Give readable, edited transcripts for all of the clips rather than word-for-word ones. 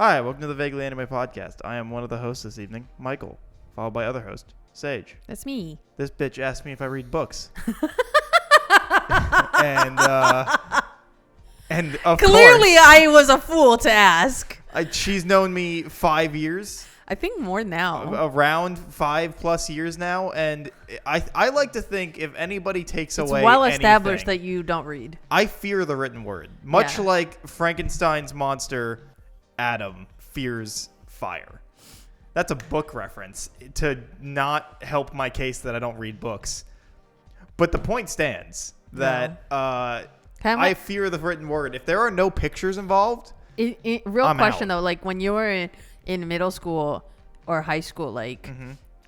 Hi, welcome to the Vaguely Anime Podcast. I am one of the hosts this evening, Michael, followed by other host, Sage. That's me. This bitch asked me if I read books. and of Clearly, course, I was a fool to ask. she's known me 5 years, I think more now. around 5+ years now, and I like to think if anybody takes It's away well established anything, that you don't read. I fear the written word, much Yeah. like Frankenstein's monster Adam fears fire. That's a book reference to not help my case that I don't read books. But the point stands that I fear the written word. If there are no pictures involved, Real I'm question out. though, like when you were in middle school or high school, like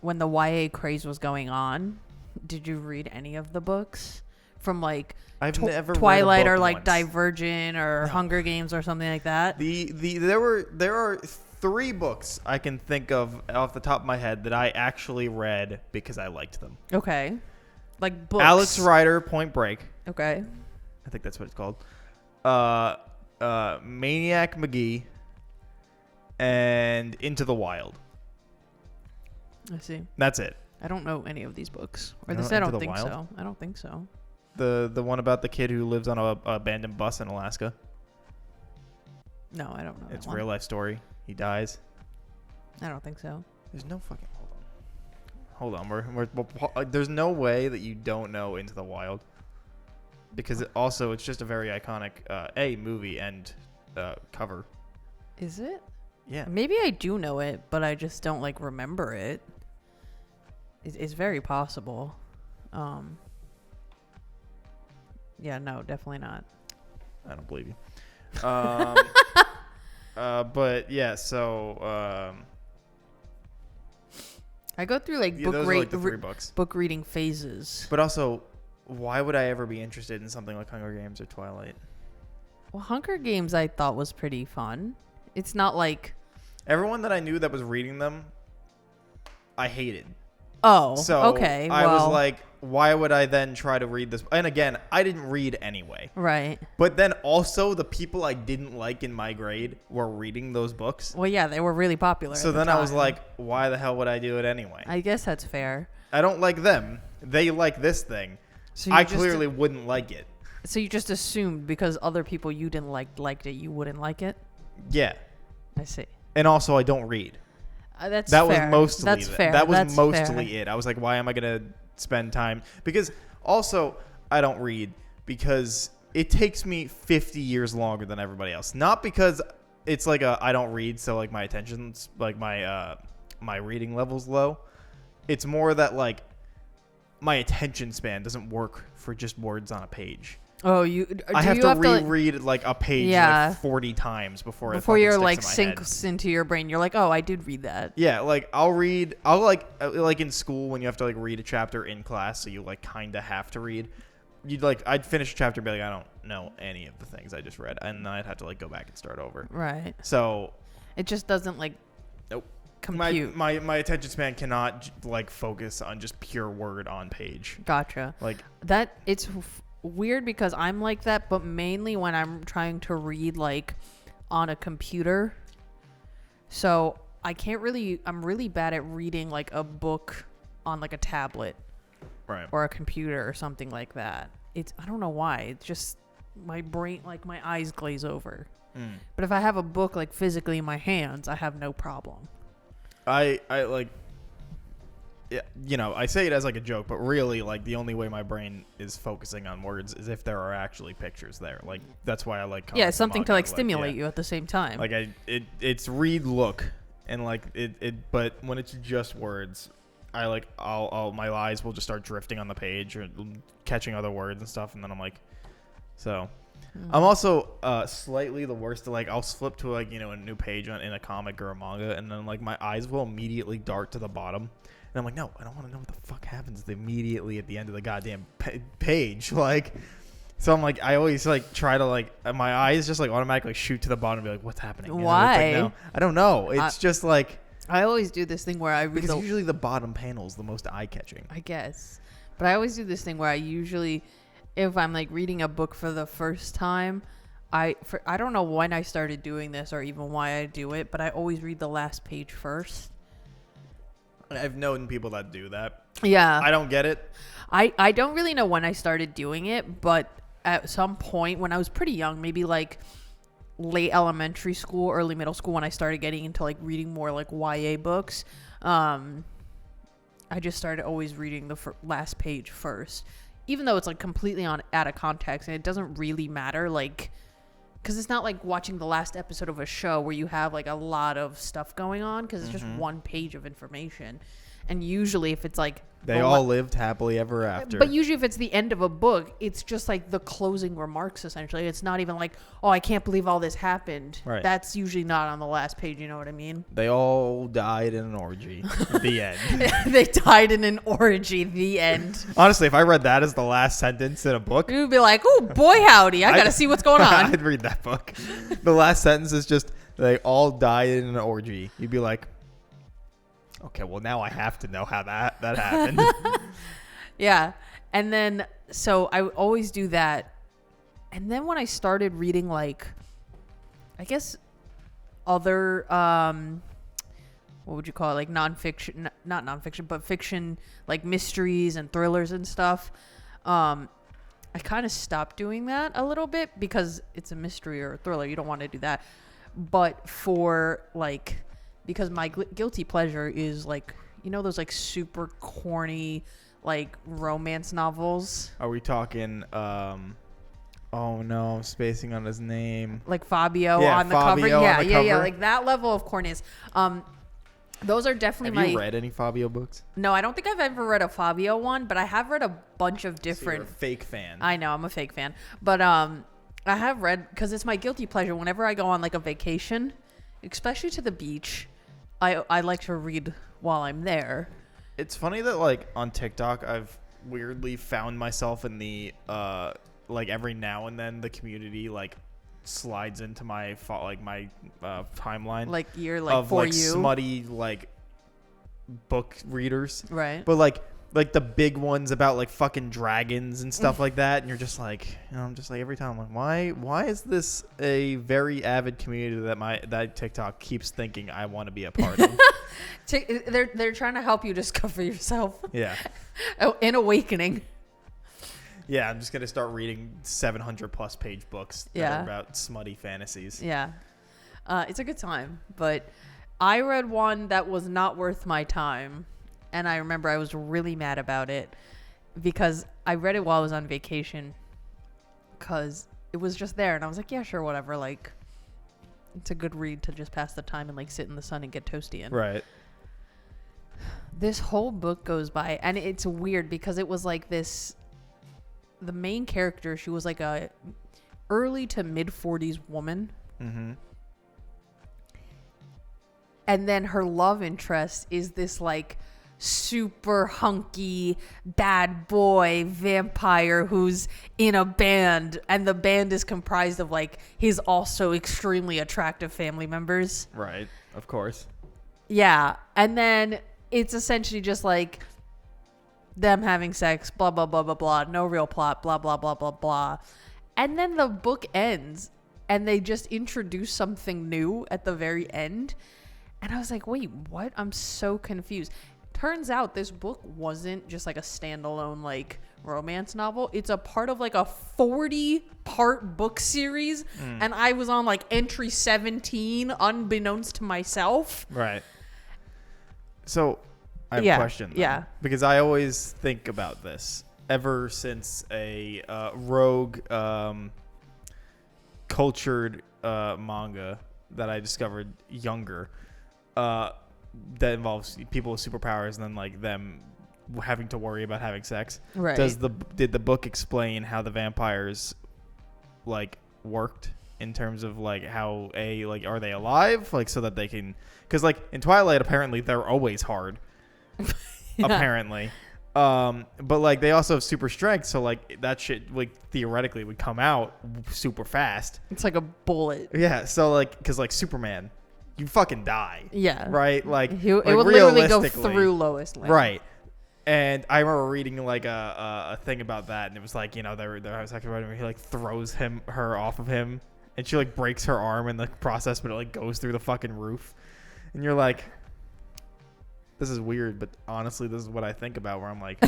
when the YA craze was going on, did you read any of the books from like I've never read a Twilight or book like once. Divergent or Hunger Games or something like that? There are 3 books I can think of off the top of my head that I actually read because I liked them. Okay, like books. Alex Rider, Point Break. Okay. I think that's what it's called. Maniac McGee, and Into the Wild. I see. That's it. I don't know any of these books. Or You this, know I Into don't the think Wild? so. I don't think so. The one about the kid who lives on a abandoned bus in Alaska. No, I don't know. It's that a real one. life story. He dies. I don't think so. There's no fucking hold on. There's no way that you don't know Into the Wild, because it's just a very iconic movie and cover. Is it? Yeah. Maybe I do know it, but I just don't like remember it. It's very possible. Yeah, no, definitely not. I don't believe you. But yeah, so I go through like those are like the 3 books. book reading phases. But also, why would I ever be interested in something like Hunger Games or Twilight? Well, Hunger Games I thought was pretty fun. It's not like Everyone that I knew that was reading them, I hated. oh, So okay. I well, was like, why would I then try to read this? And again, I didn't read anyway. right. But then also the people I didn't like in my grade were reading those books. Well, yeah, they were really popular. So at the then I was time. like, why the hell would I do it anyway? I guess that's fair. I don't like them. They like this thing. So you I just- clearly wouldn't like it. So you just assumed because other people you didn't liked it, you wouldn't like it? Yeah. I see. And also, I don't read. That's That fair. was mostly That's fair. That was That's mostly fair. it. I was like, why am I gonna spend time? Because also, I don't read because it takes me 50 years longer than everybody else. Not because it's like I don't read, so like my attention's like my reading level's low. It's more that like my attention span doesn't work for just words on a page. Oh, I have to reread like a page like 40 times before you're like sticks in my head. sinks into your brain. You're like, oh, I did read that. Yeah, like I'll like in school when you have to like read a chapter in class, so you like kind of have to read. I'd finish a chapter and be like, I don't know any of the things I just read, and then I'd have to like go back and start over. Right. So It just doesn't like nope. compute. My attention span cannot like focus on just pure word on page. Gotcha. Like That it's weird because I'm like that, but mainly when I'm trying to read like on a computer. So I can't really. I'm really bad at reading like a book on like a tablet right. or a computer or something like that. I don't know why. It's just my brain, like my eyes glaze over. But if I have a book like physically in my hands, I have no problem. I like. Yeah, you know, I say it as like a joke, but really, like the only way my brain is focusing on words is if there are actually pictures there. Like that's why I like. Yeah, comics something and to manga, like stimulate yeah. you at the same time. Like it's read, look, and like it. But when it's just words, I like I'll my eyes will just start drifting on the page or catching other words and stuff, and then I'm like, so. I'm also slightly the worst. Like I'll flip to like a new page in a comic or a manga, and then like my eyes will immediately dart to the bottom. And I'm like, no, I don't want to know what the fuck happens immediately at the end of the goddamn page. Like, so I'm like, I always like try to like, my eyes just like automatically shoot to the bottom and be like, what's happening? You know, Why? it's like, no, I don't know. It's just like, I always do this thing where I read because usually the bottom panel is the most eye catching. I guess. But I always do this thing where I usually, if I'm like reading a book for the first time, I don't know when I started doing this or even why I do it, but I always read the last page first. I've known people that do that. Yeah. I don't get it. I don't really know when I started doing it, but at some point when I was pretty young, maybe like late elementary school, early middle school, when I started getting into like reading more like YA books, I just started always reading the last page first, even though it's like completely out of context and it doesn't really matter, like, because it's not like watching the last episode of a show where you have like a lot of stuff going on, because it's just one page of information. And usually if it's like They all lived happily ever after. but usually if it's the end of a book, it's just like the closing remarks, essentially. It's not even like, oh, I can't believe all this happened. Right. That's usually not on the last page, you know what I mean? They all died in an orgy. The end. They died in an orgy, the end. Honestly, if I read that as the last sentence in a book, You'd be like, oh, boy, howdy. I got to see what's going on. I'd read that book. The last sentence is just, they all died in an orgy. You'd be like, okay, well, now I have to know how that happened. Yeah. And then, so I would always do that. And then when I started reading, like, I guess other, what would you call it? Like nonfiction, not nonfiction, but fiction, like mysteries and thrillers and stuff. I kind of stopped doing that a little bit because it's a mystery or a thriller. You don't want to do that. But for like, because my guilty pleasure is like, you know, those like super corny, like romance novels. Are we talking, oh no, I'm spacing on his name. Like Fabio Yeah, on the Fabio cover. on Yeah, the yeah, yeah. cover. Like that level of corniness. Those are definitely Have you read any Fabio books? No, I don't think I've ever read a Fabio one, but I have read a bunch of So you're different. a fake fan. I know, I'm a fake fan. But I have read, because it's my guilty pleasure whenever I go on like a vacation, especially to the beach, I like to read while I'm there. It's funny that like on TikTok, I've weirdly found myself in the like every now and then the community like slides into my timeline Like you're like of for like you. smutty like book readers, Right. but like the big ones about like fucking dragons and stuff like that, and you're just like, you know, I'm just like every time I'm like, why is this a very avid community that TikTok keeps thinking I want to be a part of? They're trying to help you discover yourself. Yeah. An awakening. Yeah, I'm just gonna start reading 700 plus page books that Yeah. are about smutty fantasies. Yeah. It's a good time. But I read one that was not worth my time. And I remember I was really mad about it because I read it while I was on vacation because it was just there. And I was like, yeah, sure, whatever. Like, it's a good read to just pass the time and like sit in the sun and get toasty in. Right. This whole book goes by and it's weird because it was like this, the main character, she was like a early to mid 40s woman. Mm-hmm. And then her love interest is this like super hunky bad boy vampire who's in a band, and the band is comprised of like his also extremely attractive family members. Right. Of course. Yeah. And then it's essentially just like them having sex, blah, blah, blah, blah, blah. No real plot, blah, blah, blah, blah, blah. And then the book ends and they just introduce something new at the very end. And I was like, wait, what? I'm so confused. Turns out this book wasn't just like a standalone like romance novel. It's a part of like a 40-part book series. And I was on like entry 17 unbeknownst to myself. Right. So I have Yeah, a question. Though, yeah. Because I always think about this ever since a rogue cultured manga that I discovered younger that involves people with superpowers and then like them having to worry about having sex. Right. Did the book explain how the vampires like worked in terms of like how like are they alive, like so that they can, because like in Twilight apparently they're always hard. Yeah. Apparently. But like they also have super strength, so like that shit like theoretically would come out super fast. It's like a bullet. Yeah, so like because like Superman, you fucking die. Yeah. Right? Like It would like, literally go realistically. through Lois Lane. Right. And I remember reading like a thing about that, and it was like, you know, there was actually where he like throws her off of him, and she like breaks her arm in the process, but it like goes through the fucking roof, and you're like, this is weird, but honestly, this is what I think about. Where I'm like,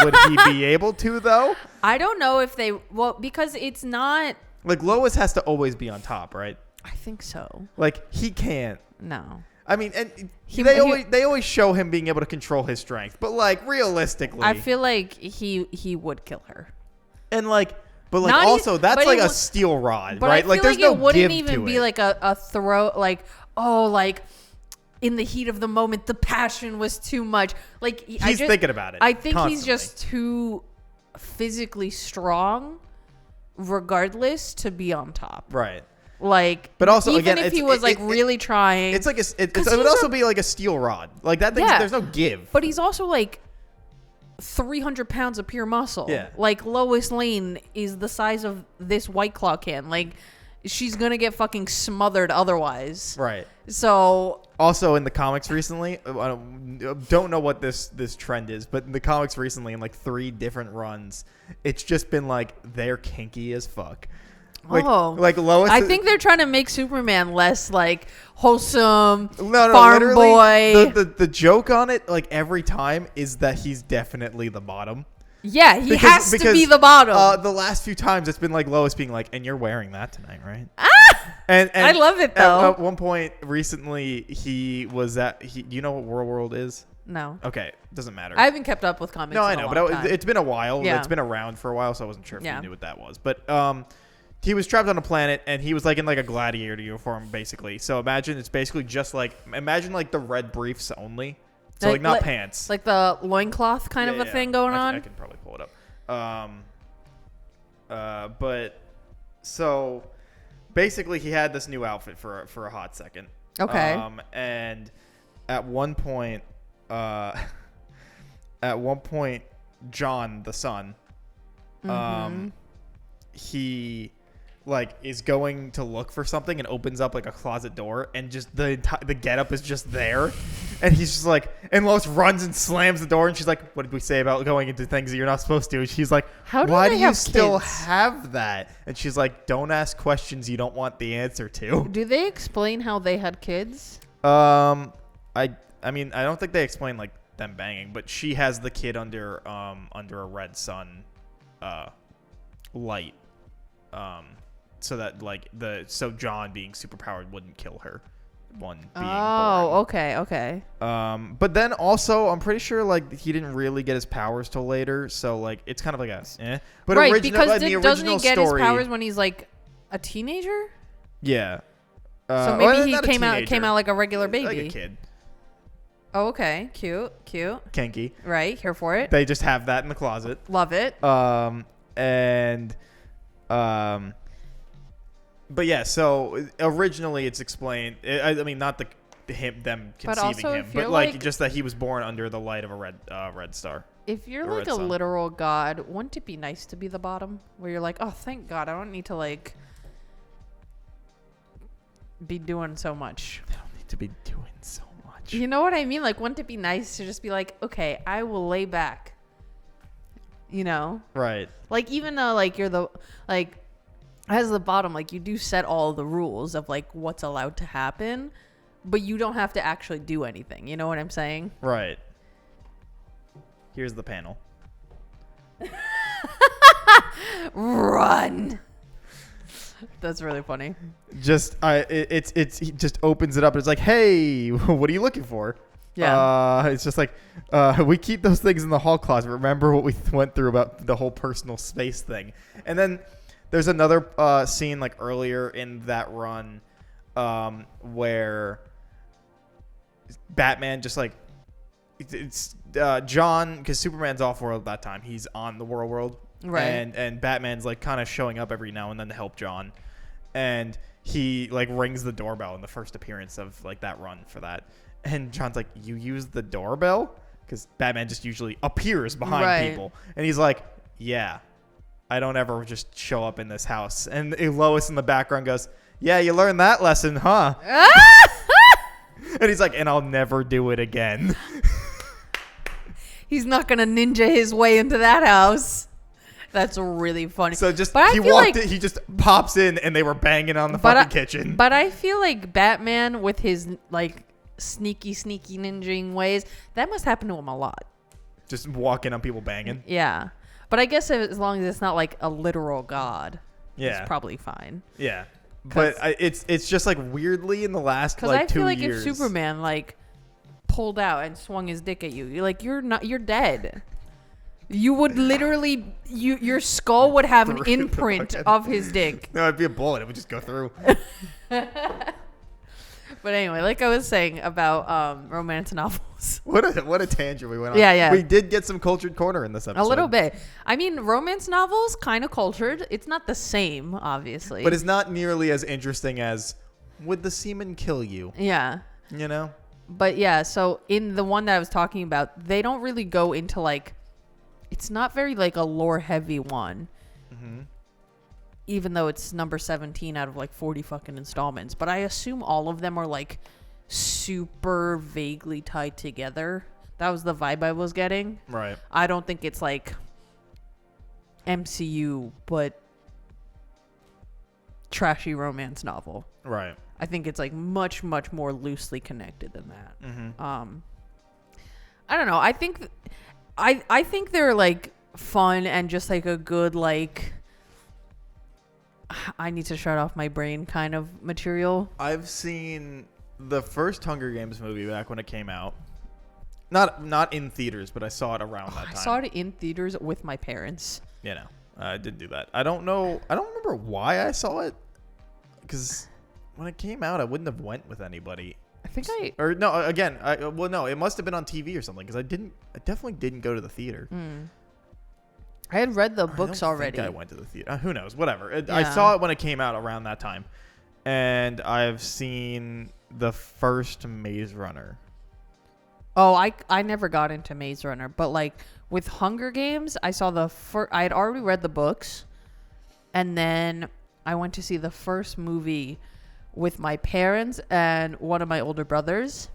would he be able to though? I don't know if they because it's not. Like Lois has to always be on top, right? I think so. Like he can't. No. I mean, and they always show him being able to control his strength, but like realistically, I feel like he would kill her. And like, but like Not also that's but like it a would- steel rod, But right? I Like feel there's like no it wouldn't give even to be it. like a throw, like, oh, like in the heat of the moment, the passion was too much. Like He's thinking about it I think constantly. he's just too physically strong, regardless, to be on top. Right. Like, But also, even again, if it's- he was like it- really trying, It's like it 'Cause would he's also be like a steel rod. Like that thing. Yeah. There's no give. but he's also like 300 pounds of pure muscle. Yeah. Like Lois Lane is the size of this White Claw can. Like, she's gonna get fucking smothered otherwise. Right. So Also in the comics recently, I don't know what this trend is, but in the comics recently, in like 3 different runs, it's just been like they're kinky as fuck. Like Lois. I think they're trying to make Superman less like wholesome no, farm literally, boy. The joke on it, like every time, is that he's definitely the bottom. Yeah, he has to be the bottom. The last few times it's been like Lois being like, "And you're wearing that tonight, right?" And I love it, though. At one point recently, he was at. You know what World is? No, Okay, doesn't matter. I haven't kept up with comics. No, I in a know, long but time. it's been a while. Yeah. It's been around for a while, so I wasn't sure if Yeah. you knew what that was. But he was trapped on a planet, and he was like in like a gladiator uniform, basically. So imagine it's basically just like the red briefs only. So like not pants. like the loincloth kind of a thing going on. I can probably pull it up. But so basically he had this new outfit for a hot second. Okay. And at one point, John, the son, he like is going to look for something and opens up like a closet door, and just the getup is just there, and he's just like, and Lois runs and slams the door, and she's like, "What did we say about going into things that you're not supposed to?" And she's like, How do "Why they do you have still kids?" have that?" And she's like, "Don't ask questions you don't want the answer to." Do they explain how they had kids? I mean, I don't think they explain like them banging, but she has the kid under a red sun light, so that like so John being superpowered wouldn't kill her. One being born. Okay. But then also I'm pretty sure like he didn't really get his powers till later, so like it's kind of like a But right, original, because the doesn't he original get story, his powers when he's like a teenager? Yeah. So well, maybe he not a came teenager. out like a regular baby. Like a kid. Oh, okay. Cute. Kinky. Right, here for it. They just have that in the closet. Love it. But yeah, so originally it's explained. I mean, not them But conceiving also, him, if but you're like like- just that he was born under the light of a red star. If you're The like red a sun. literal god, wouldn't it be nice to be the bottom? Where you're like, oh, thank God, I don't need to like be doing so much. They don't need to be doing so much. You know what I mean? Like, wouldn't it be nice to just be like, okay, I will lay back. You know? Right. Like, even though like you're the like as the bottom, like you do set all the rules of like what's allowed to happen, but you don't have to actually do anything. You know what I'm saying? Right. Here's the panel. Run. That's really funny. Just he just opens it up and it's like, hey, what are you looking for? Yeah. It's just like, we keep those things in the hall closet. Remember what we went through about the whole personal space thing. And then there's another scene like earlier in that run where Batman just like, it's John, because Superman's off-world at that time. He's on the world. Right. And Batman's like kind of showing up every now and then to help John. And he like rings the doorbell in the first appearance of like that run for that. And John's like, you use the doorbell? Because Batman just usually appears behind Right. people. And he's like, yeah, I don't ever just show up in this house. And Lois in the background goes, yeah, you learned that lesson, huh? And he's like, and I'll never do it again. He's not gonna ninja his way into that house. That's really funny. So just But I he feel walked like- in, he just pops in and they were banging on the But fucking kitchen. But I feel like Batman with his like sneaky ninjing ways, that must happen to him a lot. Just walking on people banging. Yeah. But I guess as long as it's not like a literal god, Yeah. it's probably fine. Yeah. But it's just like weirdly in the last Because like I feel 2 like years. if Superman like pulled out and swung his dick at you, you're dead. You would literally your skull would have an Through the imprint fucking- of his dick. No, it'd be a bullet. It would just go through. But anyway, like I was saying about romance novels. What a tangent we went on. Yeah, yeah. We did get some cultured corner in this episode. A little bit. I mean, romance novels, kind of cultured. It's not the same, obviously. But it's not nearly as interesting as would the semen kill you? yeah. You know? But yeah, so in the one that I was talking about, they don't really go into like, it's not very like a lore heavy one. Mm-hmm. Even though it's number 17 out of like 40 fucking installments. But I assume all of them are like super vaguely tied together. That was the vibe I was getting. Right. I don't think it's like MCU, but trashy romance novel. Right. I think it's like much more loosely connected than that. Mm-hmm. I don't know. I think I think they're like fun and just like a good like I need to shut off my brain kind of material. I've seen the first Hunger Games movie back when it came out. Not in theaters, but I saw it around that time. I saw it in theaters with my parents. You know, I did do that. I don't know. I don't remember why I saw it. Because when it came out, I wouldn't have went with anybody. I think I Or no, again, no, it must have been on TV or something. Because I definitely didn't go to the theater. I had read the I books don't already. think I went to the theater. Who knows? Whatever. I Yeah. saw it when it came out around that time. And I've seen the first Maze Runner. Oh, I never got into Maze Runner, but like with Hunger Games, I saw I had already read the books, and then I went to see the first movie with my parents and one of my older brothers.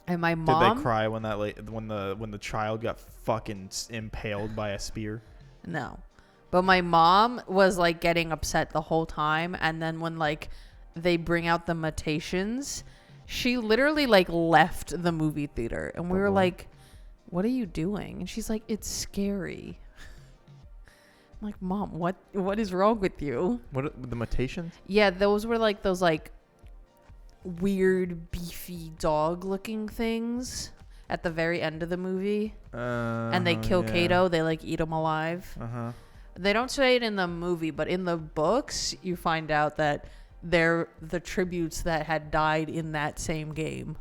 And my mom. Did they cry when when the child got fucking impaled by a spear? No. But my mom was like getting upset the whole time, and then when like they bring out the mutations, she literally like left the movie theater, and we were like, "What are you doing?" And she's like, "It's scary." I'm like, "Mom, what is wrong with you?" What the mutations? Yeah, those were like those like weird beefy dog looking things at the very end of the movie. And they kill Kato. They like eat him alive. Uh-huh. They don't say it in the movie, but in the books, you find out that they're the tributes that had died in that same game.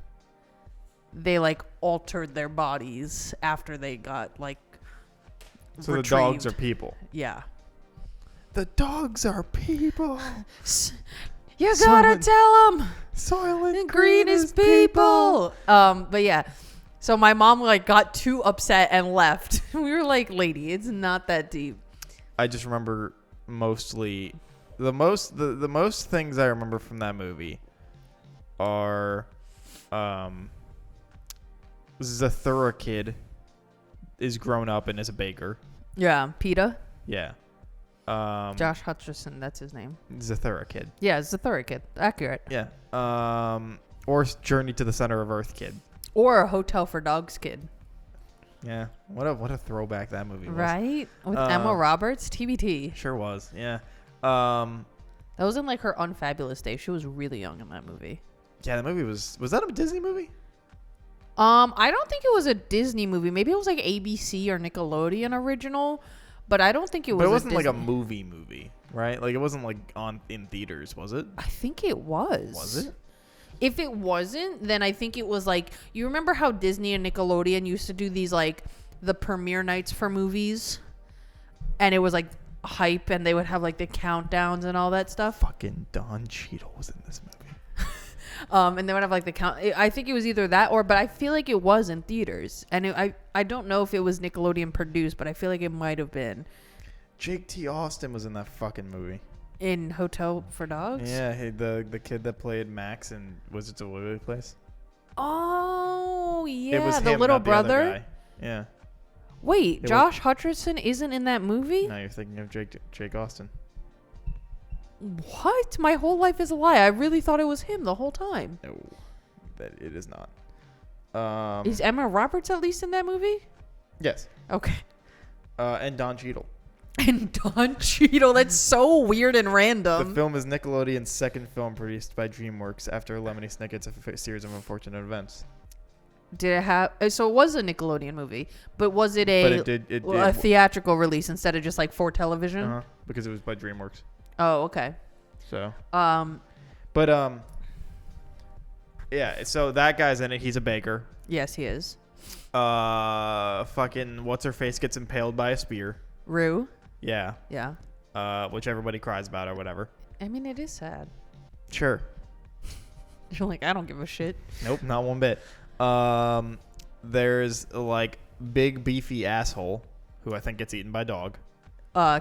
They like altered their bodies after they got like So retrieved. the dogs are people. Yeah. The dogs are people. You gotta Soylent- tell them. Soylent Green is people. But yeah. So my mom like got too upset and left. We were like, "Lady, it's not that deep." I just remember mostly the most things I remember from that movie are Zathura kid is grown up and is a baker. Yeah, PETA. Yeah. Josh Hutcherson, that's his name. Zathura kid. Yeah, Zathura kid. Accurate. Yeah. Or Journey to the Center of Earth kid. Or a Hotel for Dogs kid. Yeah. What a throwback that movie was. Right? With Emma Roberts, TBT. Sure was. Yeah. That was in like her unfabulous day. She was really young in that movie. Yeah, the movie was that a Disney movie? I don't think it was a Disney movie. Maybe it was like ABC or Nickelodeon original, but I don't think it was. But it wasn't like a Disney. movie, right? Like it wasn't like in theaters, was it? I think it was. Was it? If it wasn't, then I think it was like, you remember how Disney and Nickelodeon used to do these like the premiere nights for movies, and it was like hype, and they would have like the countdowns and all that stuff. Fucking Don Cheadle was in this movie. And they would have like the count. I think it was either that but I feel like it was in theaters, and I don't know if it was Nickelodeon produced, but I feel like it might have been. Jake T. Austin was in that fucking movie. In Hotel for Dogs? Yeah, the kid that played Max in Wizards of Waverly Place. Oh, yeah. It was the him, little not the other brother. guy. Yeah. Wait, It Josh Hutcherson isn't in that movie? No, you're thinking of Jake Austin. What? My whole life is a lie. I really thought it was him the whole time. No, that it is not. Is Emma Roberts at least in that movie? Yes. Okay. And Don Cheadle. And Don Cheadle. That's so weird and The random. film is Nickelodeon's second film produced by DreamWorks after Lemony Snicket's A Series of Unfortunate Events. Did it have? So it was a Nickelodeon movie, but was it But a it did. a theatrical release instead of just like for television? Because it was by DreamWorks. Oh, okay. So. Um. Yeah. So that guy's in it. He's a baker. Yes, he is. Fucking what's her face gets impaled by a spear. Rue. Yeah. Yeah. Which everybody cries about or whatever. I mean, it is sad. Sure. You're like, I don't give a shit. Nope, not one bit. There's like big beefy asshole who I think gets eaten by dog.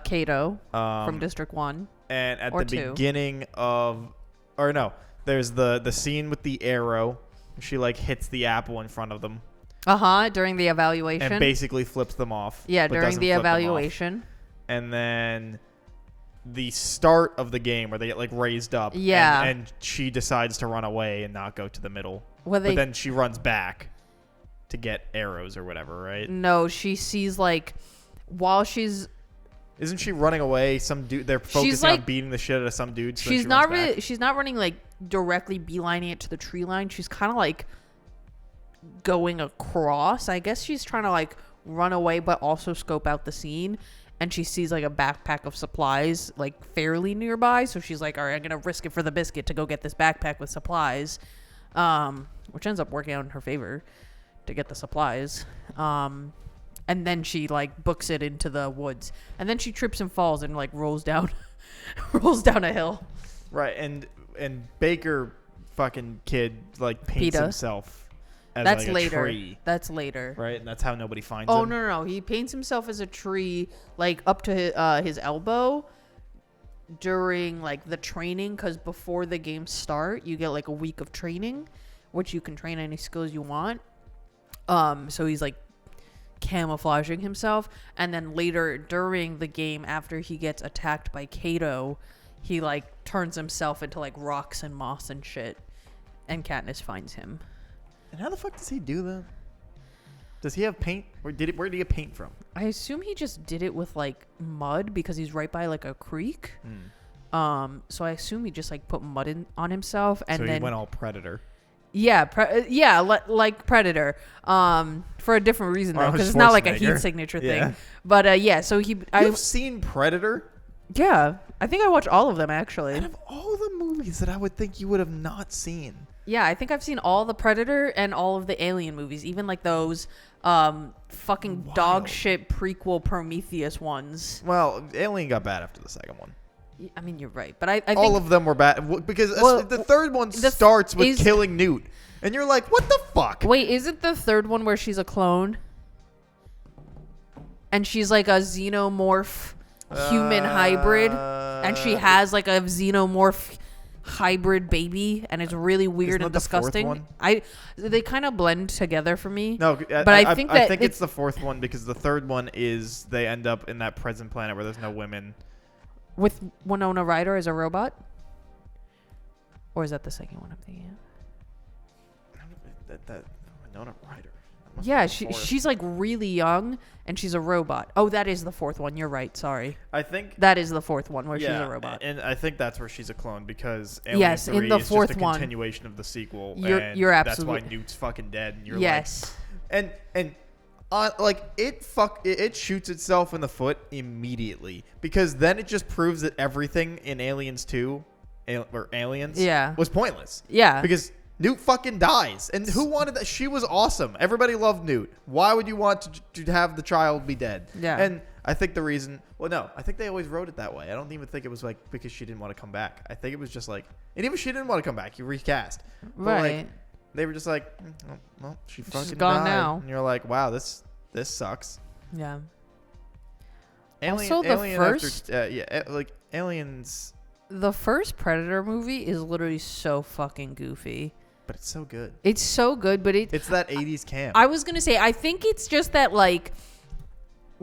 Kato from From District 1. And at or the 2. beginning of, or no, there's the scene with the arrow. She like hits the apple in front of them During the evaluation. and basically flips them off. Yeah, but during doesn't the flip them off. evaluation. And then the start of the game where they get like raised up. Yeah. And she decides to run away and not go to the middle. Well, But then she runs back to get arrows or whatever, right? No, she sees like while she's Isn't she running away? Some dude, they're focusing on like- beating the shit out of some dude. So then she's she not runs back. really she's not running like directly beelining it to the tree line. She's kind of like going across. I guess she's trying to like run away but also scope out the scene. And she sees like a backpack of supplies like fairly nearby. So she's like, all right, I'm going to risk it for the biscuit to go get this backpack with supplies. Which ends up working out in her favor to get the supplies. And then she like books it into the woods. And then she trips and falls and like rolls down a hill. Right, and Baker fucking kid like paints PETA. himself as That's like a later. tree. That's later. Right, and that's how nobody finds Oh him. no. He paints himself as a tree, like up to his elbow during like the training. Because before the games start, you get like a week of training, which you can train any skills you want. So he's like camouflaging himself, and then later during the game, after he gets attacked by Kato, he like turns himself into like rocks and moss and shit, and Katniss finds him. And how the fuck does he do that? Does he have paint? Where did he get paint from? I assume he just did it with like mud because he's right by like a creek. So I assume he just like put mud on himself, and So then he went all Predator. yeah, like Predator. For a different reason though, Arnold because it's not like a Schwarzenegger. heat signature Yeah. thing. But yeah, so You've seen Predator? yeah, I think I watched all of them actually. Out of all the movies that I would think you would have not seen. Yeah, I think I've seen all the Predator and all of the Alien movies, even like those fucking dog shit prequel Prometheus ones. Well, Alien got bad after the second one. I mean, you're right, but I think All of them were bad because Well, the third one the starts with is- killing Newt, and you're like, what the fuck? Wait, isn't the third one where she's a clone? And she's like a xenomorph human hybrid, and she has like a xenomorph hybrid baby, and it's really weird Isn't and that the fourth disgusting. one? They kind of blend together for me. No, but I think that it's the fourth one because the third one is they end up in that present planet where there's no women. With Winona Ryder as a robot? Or is that the second one I'm thinking of? That Winona Ryder. That must Yeah, be the fourth. she's like really young and she's a robot. Oh, that is the fourth one. You're right. Sorry. I think. That is the fourth one where Yeah, she's a robot. and I think that's where she's a clone because Alien Yes, 3 in the is fourth just a one. continuation of the sequel. You're and absolutely- That's why Newt's fucking dead. And you're Yes. like, and like it shoots itself in the foot immediately because then it just proves that everything in Aliens 2 or Aliens Yeah. was pointless. Yeah. Because Newt fucking dies. And who wanted that? She was awesome. Everybody loved Newt. Why would you want to have the child be dead? Yeah. And I think the reason, well, no, I think they always wrote it that way. I don't even think it was like because she didn't want to come back. I think it was just like, and even if she didn't want to come back, you recast. But Right. like, they were just like, well, she fucking gone died. now. And you're like, wow, this sucks. Yeah. Alien, Also, the Alien first- after, like Aliens, The first Predator movie is literally so fucking goofy. but it's so good. It's so good, but It's that 80s camp. I was going to say, I think it's just that, like,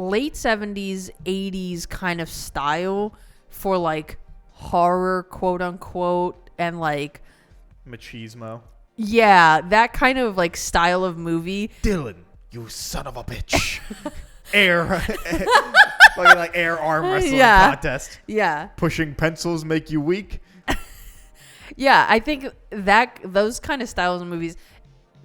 late 70s, 80s kind of style for like horror, quote unquote, and like Machismo. yeah, that kind of like style of movie. Dylan, you son of a bitch. Fucking like air arm wrestling contest. Yeah. Pushing pencils make you weak. Yeah, I think that those kind of styles of movies,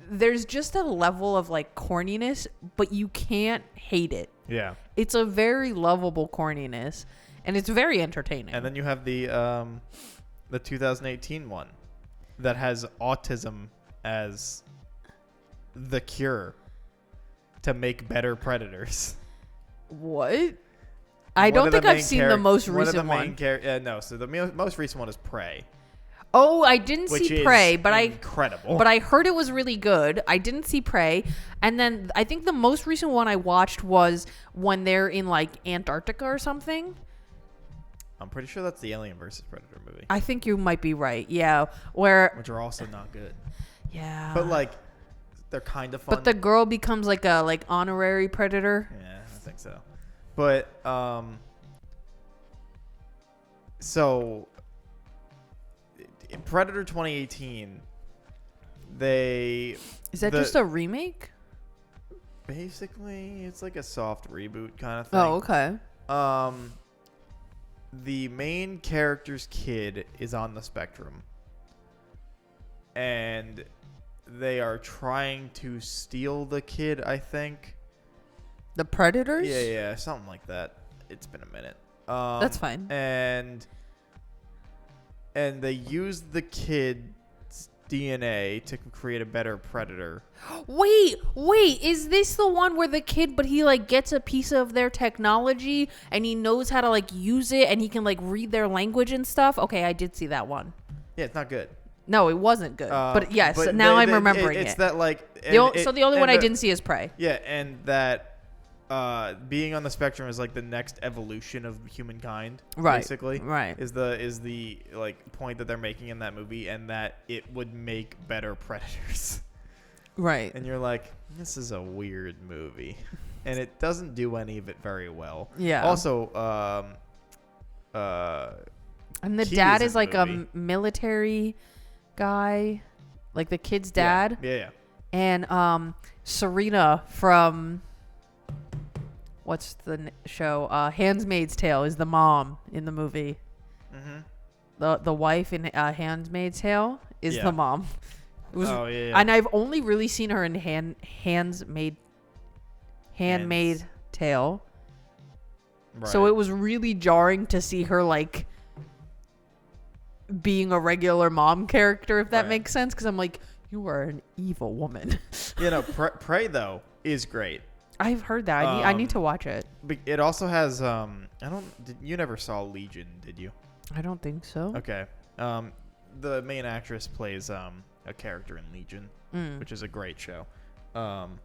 there's just a level of like corniness, but you can't hate it. Yeah. It's a very lovable corniness, and it's very entertaining. And then you have the 2018 one that has autism as the cure to make better predators. What? I don't think I've seen the most recent one. No, so the most recent one is Prey. Oh, I didn't see Prey, but incredible. But I heard it was really good. I didn't see Prey, and then I think the most recent one I watched was when they're in like Antarctica or something. I'm pretty sure that's the Alien versus Predator movie. I think you might be right. Yeah, which are also not good. Yeah, but like they're kind of fun. But the girl becomes like a honorary predator. Yeah, I think so. But so in Predator 2018, is that just a remake? Basically, it's like a soft reboot kind of thing. Oh, okay. The main character's kid is on the spectrum, and they are trying to steal the kid, I think. The Predators? Yeah, something like that. It's been a minute. That's fine. And they use the kid's DNA to create a better predator. Wait, is this the one where the kid, but he like gets a piece of their technology and he knows how to like use it and he can like read their language and stuff? Okay, I did see that one. Yeah, it's not good. No, it wasn't good. But yes, now I'm remembering it. It's that like... So the only one I didn't see is Prey. Yeah, and that being on the spectrum is like the next evolution of humankind, right? Basically, right is the like point that they're making in that movie, and that it would make better predators, right? And you're like, this is a weird movie, and it doesn't do any of it very well. Yeah. Also, and the dad is like a military guy, like the kid's dad. Yeah. And Serena from what's the show? Handmaid's Tale is the mom in the movie. Mm-hmm. The wife in Handmaid's Tale is the mom. And I've only really seen her in Handmaid's Tale. Right. So it was really jarring to see her like being a regular mom character, if that makes sense, because I'm like, you are an evil woman. Prey though is great. I've heard that. I need to watch it. But it also has you never saw Legion, did you? I don't think so. Okay. The main actress plays a character in Legion, which is a great show. Amber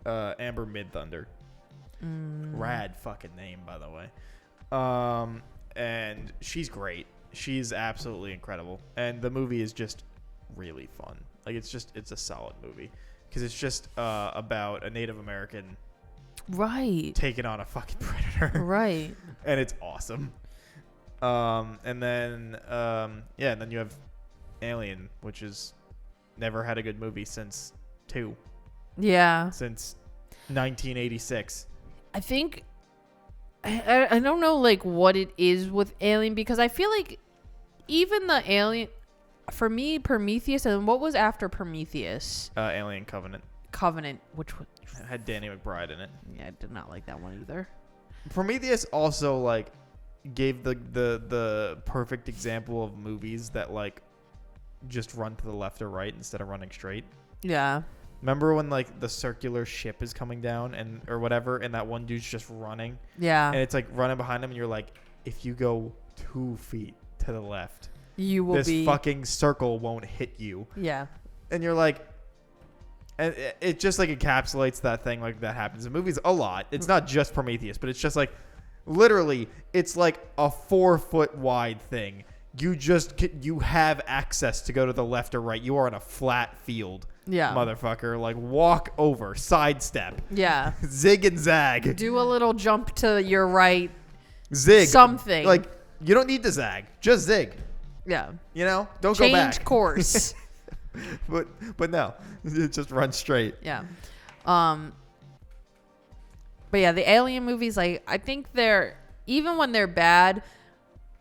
Midthunder. Rad fucking name, by the way. And she's great. She's absolutely incredible. And the movie is just really fun. Like it's a solid movie. Because it's just about a Native American taking on a fucking predator. Right. And it's awesome. And then you have Alien, which has never had a good movie since 2. Yeah. Since 1986. I think... I don't know like what it is with Alien, because I feel like even the Alien... For me, Prometheus, and what was after Prometheus? Alien Covenant. Which had Danny McBride in it. Yeah, I did not like that one either. Prometheus also like gave the perfect example of movies that like just run to the left or right instead of running straight. Yeah. Remember when like the circular ship is coming down or whatever, and that one dude's just running? Yeah. And it's like running behind him, and you're like, if you go 2 feet to the left, this fucking circle won't hit you. Yeah. And you're like, and it just like encapsulates that thing like that happens in movies a lot. It's not just Prometheus, but it's just like literally it's like a 4 foot wide thing. you have access to go to the left or right. You are on a flat field. Yeah. Motherfucker. Like, walk over, sidestep, Yeah. zig and zag. Do a little jump to your right. Zig. Something. Like, you don't need to zag. Just zig. Yeah. You know? Don't go back. Change course. But no. It just run straight. Yeah. But yeah, the Alien movies, like, I think they're, even when they're bad,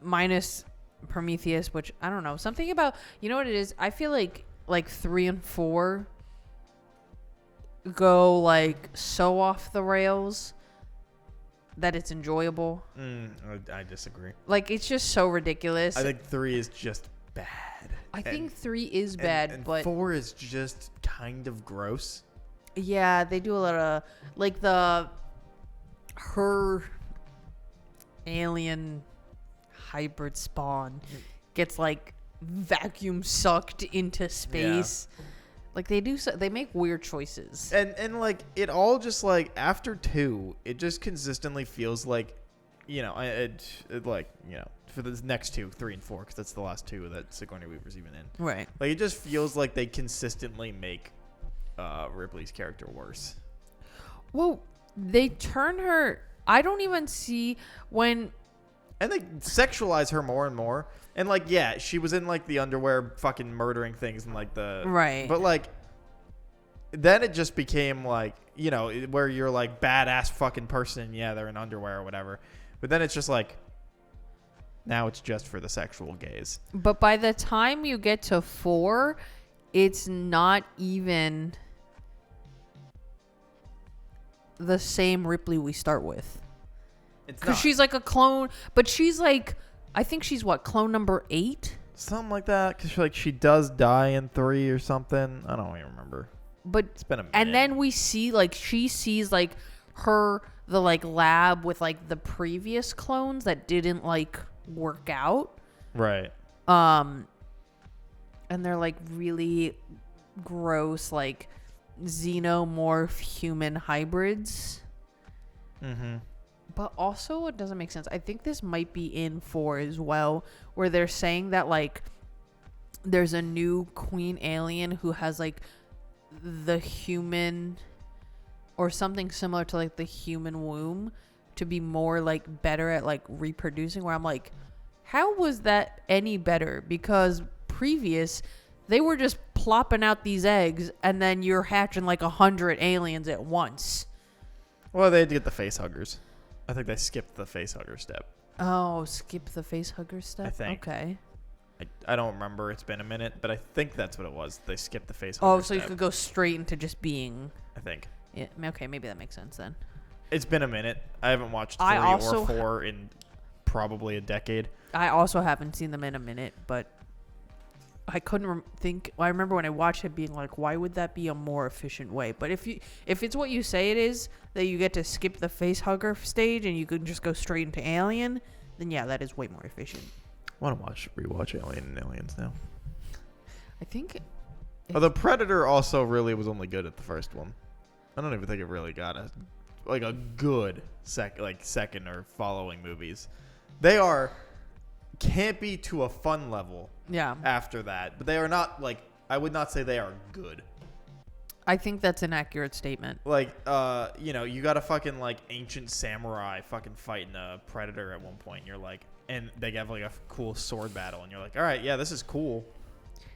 minus Prometheus, which I don't know, something about, you know what it is? I feel like 3 and 4 go like so off the rails that it's enjoyable. I disagree. Like, it's just so ridiculous. I think 3 is just bad. I think 3 is bad, and but 4 is just kind of gross. yeah, they do a lot of like her alien hybrid spawn gets like vacuum sucked into space. Yeah. Like, they make weird choices. And like, it all just like, after 2, it just consistently feels like, you know, it like, you know, for the next 2, 3 and 4, because that's the last 2 that Sigourney Weaver's even in. Right. Like, it just feels like they consistently make Ripley's character worse. Well, they turn her. I don't even see when. And they sexualize her more and more. And like, yeah, she was in like the underwear fucking murdering things and like the. Right. But like, then it just became like, you know, where you're like badass fucking person. Yeah, they're in underwear or whatever. But then it's just like, now it's just for the sexual gaze. But by the time you get to 4, it's not even the same Ripley we start with. It's because she's like a clone, but she's like, I think she's what, clone number 8? Something like that. Because like she does die in 3 or something. I don't even remember. But it's been a minute. And then we see like she sees like the like lab with like the previous clones that didn't like work out. Right. And they're like really gross, like xenomorph human hybrids. Mm-hmm. But also, it doesn't make sense. I think this might be in 4 as well, where they're saying that like there's a new queen alien who has like the human or something similar to like the human womb to be more like better at like reproducing, where I'm like, how was that any better? Because previous, they were just plopping out these eggs and then you're hatching like 100 aliens at once. Well, they had to get the face huggers. I think they skipped the face hugger step. Oh, skip the face hugger step? I think. Okay. I don't remember. It's been a minute, but I think that's what it was. They skipped the face hugger so step. you could go straight into just being... I think. Yeah. Okay, maybe that makes sense then. It's been a minute. I haven't watched 3 or 4 in probably a decade. I also haven't seen them in a minute, but I couldn't think. I remember when I watched it being like, why would that be a more efficient way? But if it's what you say it is, that you get to skip the face hugger stage and you can just go straight into Alien, then yeah, that is way more efficient. I want to rewatch Alien and Aliens now. I think. The Predator also really was only good at the first one. I don't even think it really got a good second or following movies. They are campy to a fun level. Yeah. After that, but they are not like, I would not say they are good. I think that's an accurate statement. Like, you know, you got a fucking like ancient samurai fucking fighting a predator at one point. And you're like, and they have like a cool sword battle, and you're like, all right, yeah, this is cool.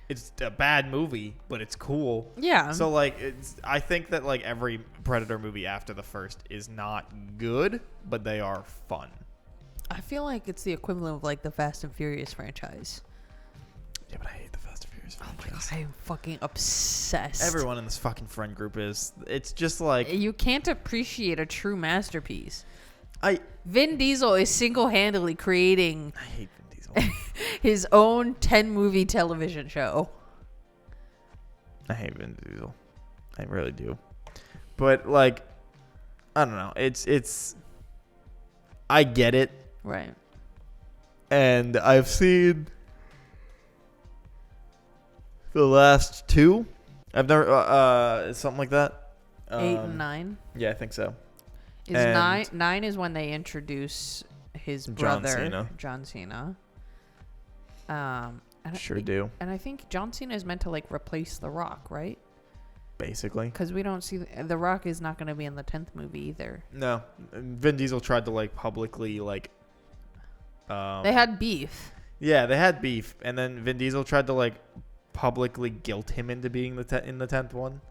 It's a bad movie, but it's cool. Yeah. So like, I think that like every Predator movie after the first is not good, but they are fun. I feel like it's the equivalent of like the Fast and Furious franchise. Yeah, but I hate the Fast and Furious franchise. Oh my god, I am fucking obsessed. Everyone in this fucking friend group is. It's just like, you can't appreciate a true masterpiece. Vin Diesel is single-handedly creating. I hate Vin Diesel. His own 10-movie television show. I hate Vin Diesel. I really do. But like, I don't know. It's. I get it. Right. And I've seen the last 2. I've never something like that. 8 and 9. Yeah, I think so. Is 9 is when they introduce his brother, John Cena. And Sure do. And I think John Cena is meant to like replace The Rock, right? Basically. Because we don't see The Rock is not going to be in the 10th movie either. No. Vin Diesel tried to like publicly like. They had beef. Yeah, they had beef, and then Vin Diesel tried to like publicly guilt him into being in the 10th one,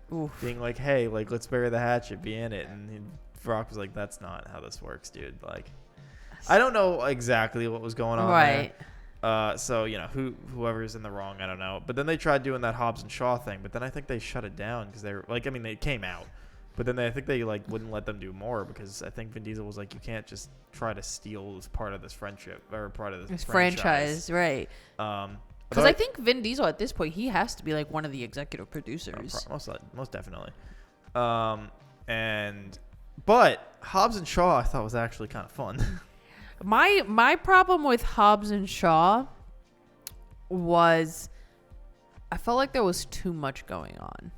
being like, "Hey, like let's bury the hatchet, be in it." And Rock was like, "That's not how this works, dude." Like, I don't know exactly what was going on Right. there. So whoever's in the wrong, I don't know. But then they tried doing that Hobbs and Shaw thing, but then I think they shut it down because they were like, I mean, they came out, but then I think they like wouldn't let them do more because I think Vin Diesel was like, you can't just try to steal this part of this friendship or part of this franchise, right? Because I think Vin Diesel at this point he has to be like one of the executive producers. Most definitely. But Hobbs and Shaw I thought was actually kind of fun. My problem with Hobbs and Shaw was I felt like there was too much going on.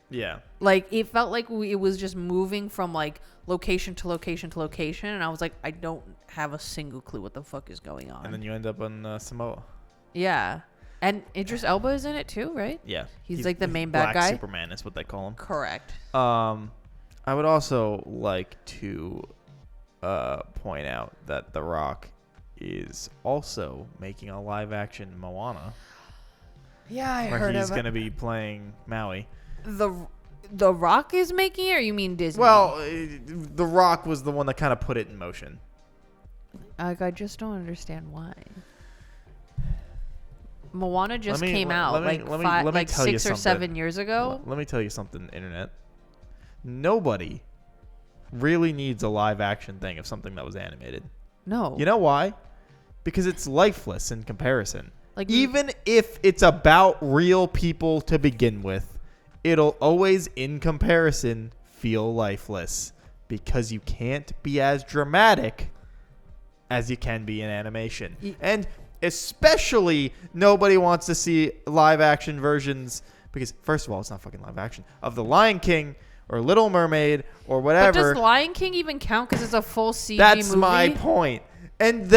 Yeah. Like it felt like it was just moving from like location to location to location, and I was like, I don't have a single clue what the fuck is going on. And then you end up on Samoa. Yeah. And Idris Elba is in it too, right? Yeah. He's like the main bad guy. Superman is what they call him. Correct. I would also like to point out that The Rock is also making a live action Moana. Yeah, I where heard he's of going to be playing Maui. The Rock is making it, or you mean Disney? Well, The Rock was the one that kind of put it in motion. Like, I just don't understand why. Moana just came out like 6 or 7 years ago. Let me tell you something, Internet. Nobody really needs a live action thing of something that was animated. No. You know why? Because it's lifeless in comparison. Like even if it's about real people to begin with, it'll always, in comparison, feel lifeless because you can't be as dramatic as you can be in animation. And especially nobody wants to see live action versions because, first of all, it's not fucking live action of The Lion King or Little Mermaid or whatever. But does Lion King even count because it's a full CG That's movie? my point. And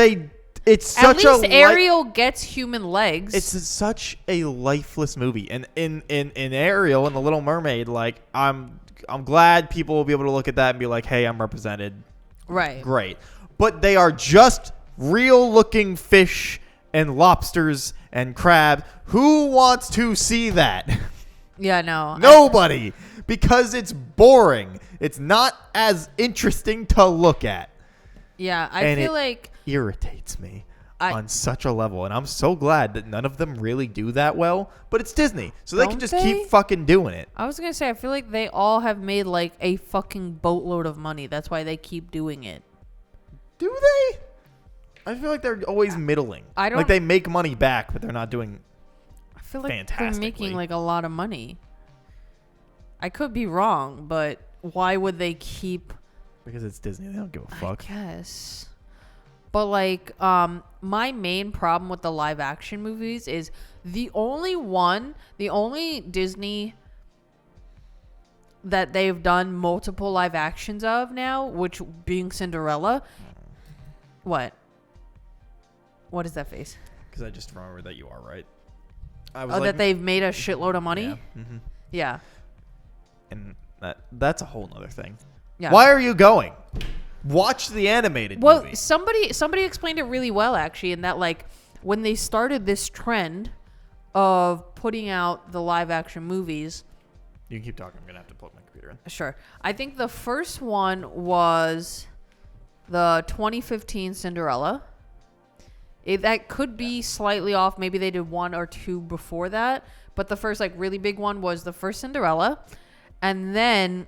it's such At least Ariel gets human legs. It's such a lifeless movie. And in Ariel and The Little Mermaid, like I'm glad people will be able to look at that and be like, hey, I'm represented. Right. Great. But they are just real looking fish and lobsters and crabs. Who wants to see that? Yeah, no. Nobody. Because it's boring. It's not as interesting to look at. Yeah, I feel like irritates me on such a level, and I'm so glad that none of them really do that well. But it's Disney, so they can just keep fucking doing it. I was gonna say I feel like they all have made like a fucking boatload of money. That's why they keep doing it. Do they? I feel like they're always middling. I don't like they make money back, but they're not doing. I feel like they're making like a lot of money. I could be wrong, but why would they keep? Because it's Disney. They don't give a fuck. I guess. But like, my main problem with the live action movies is the only Disney that they've done multiple live actions of now, which being Cinderella. What? What is that face? Because I just remember that you are right. That they've made a shitload of money? Yeah. Mm-hmm. Yeah. And that's a whole nother thing. Yeah. Why are you going? Watch the animated movie. Well, somebody explained it really well, actually, in that, like, when they started this trend of putting out the live-action movies... You can keep talking. I'm going to have to plug my computer in. Sure. I think the first one was the 2015 Cinderella. That could be slightly off. Maybe they did one or two before that. But the first, like, really big one was the first Cinderella. And then...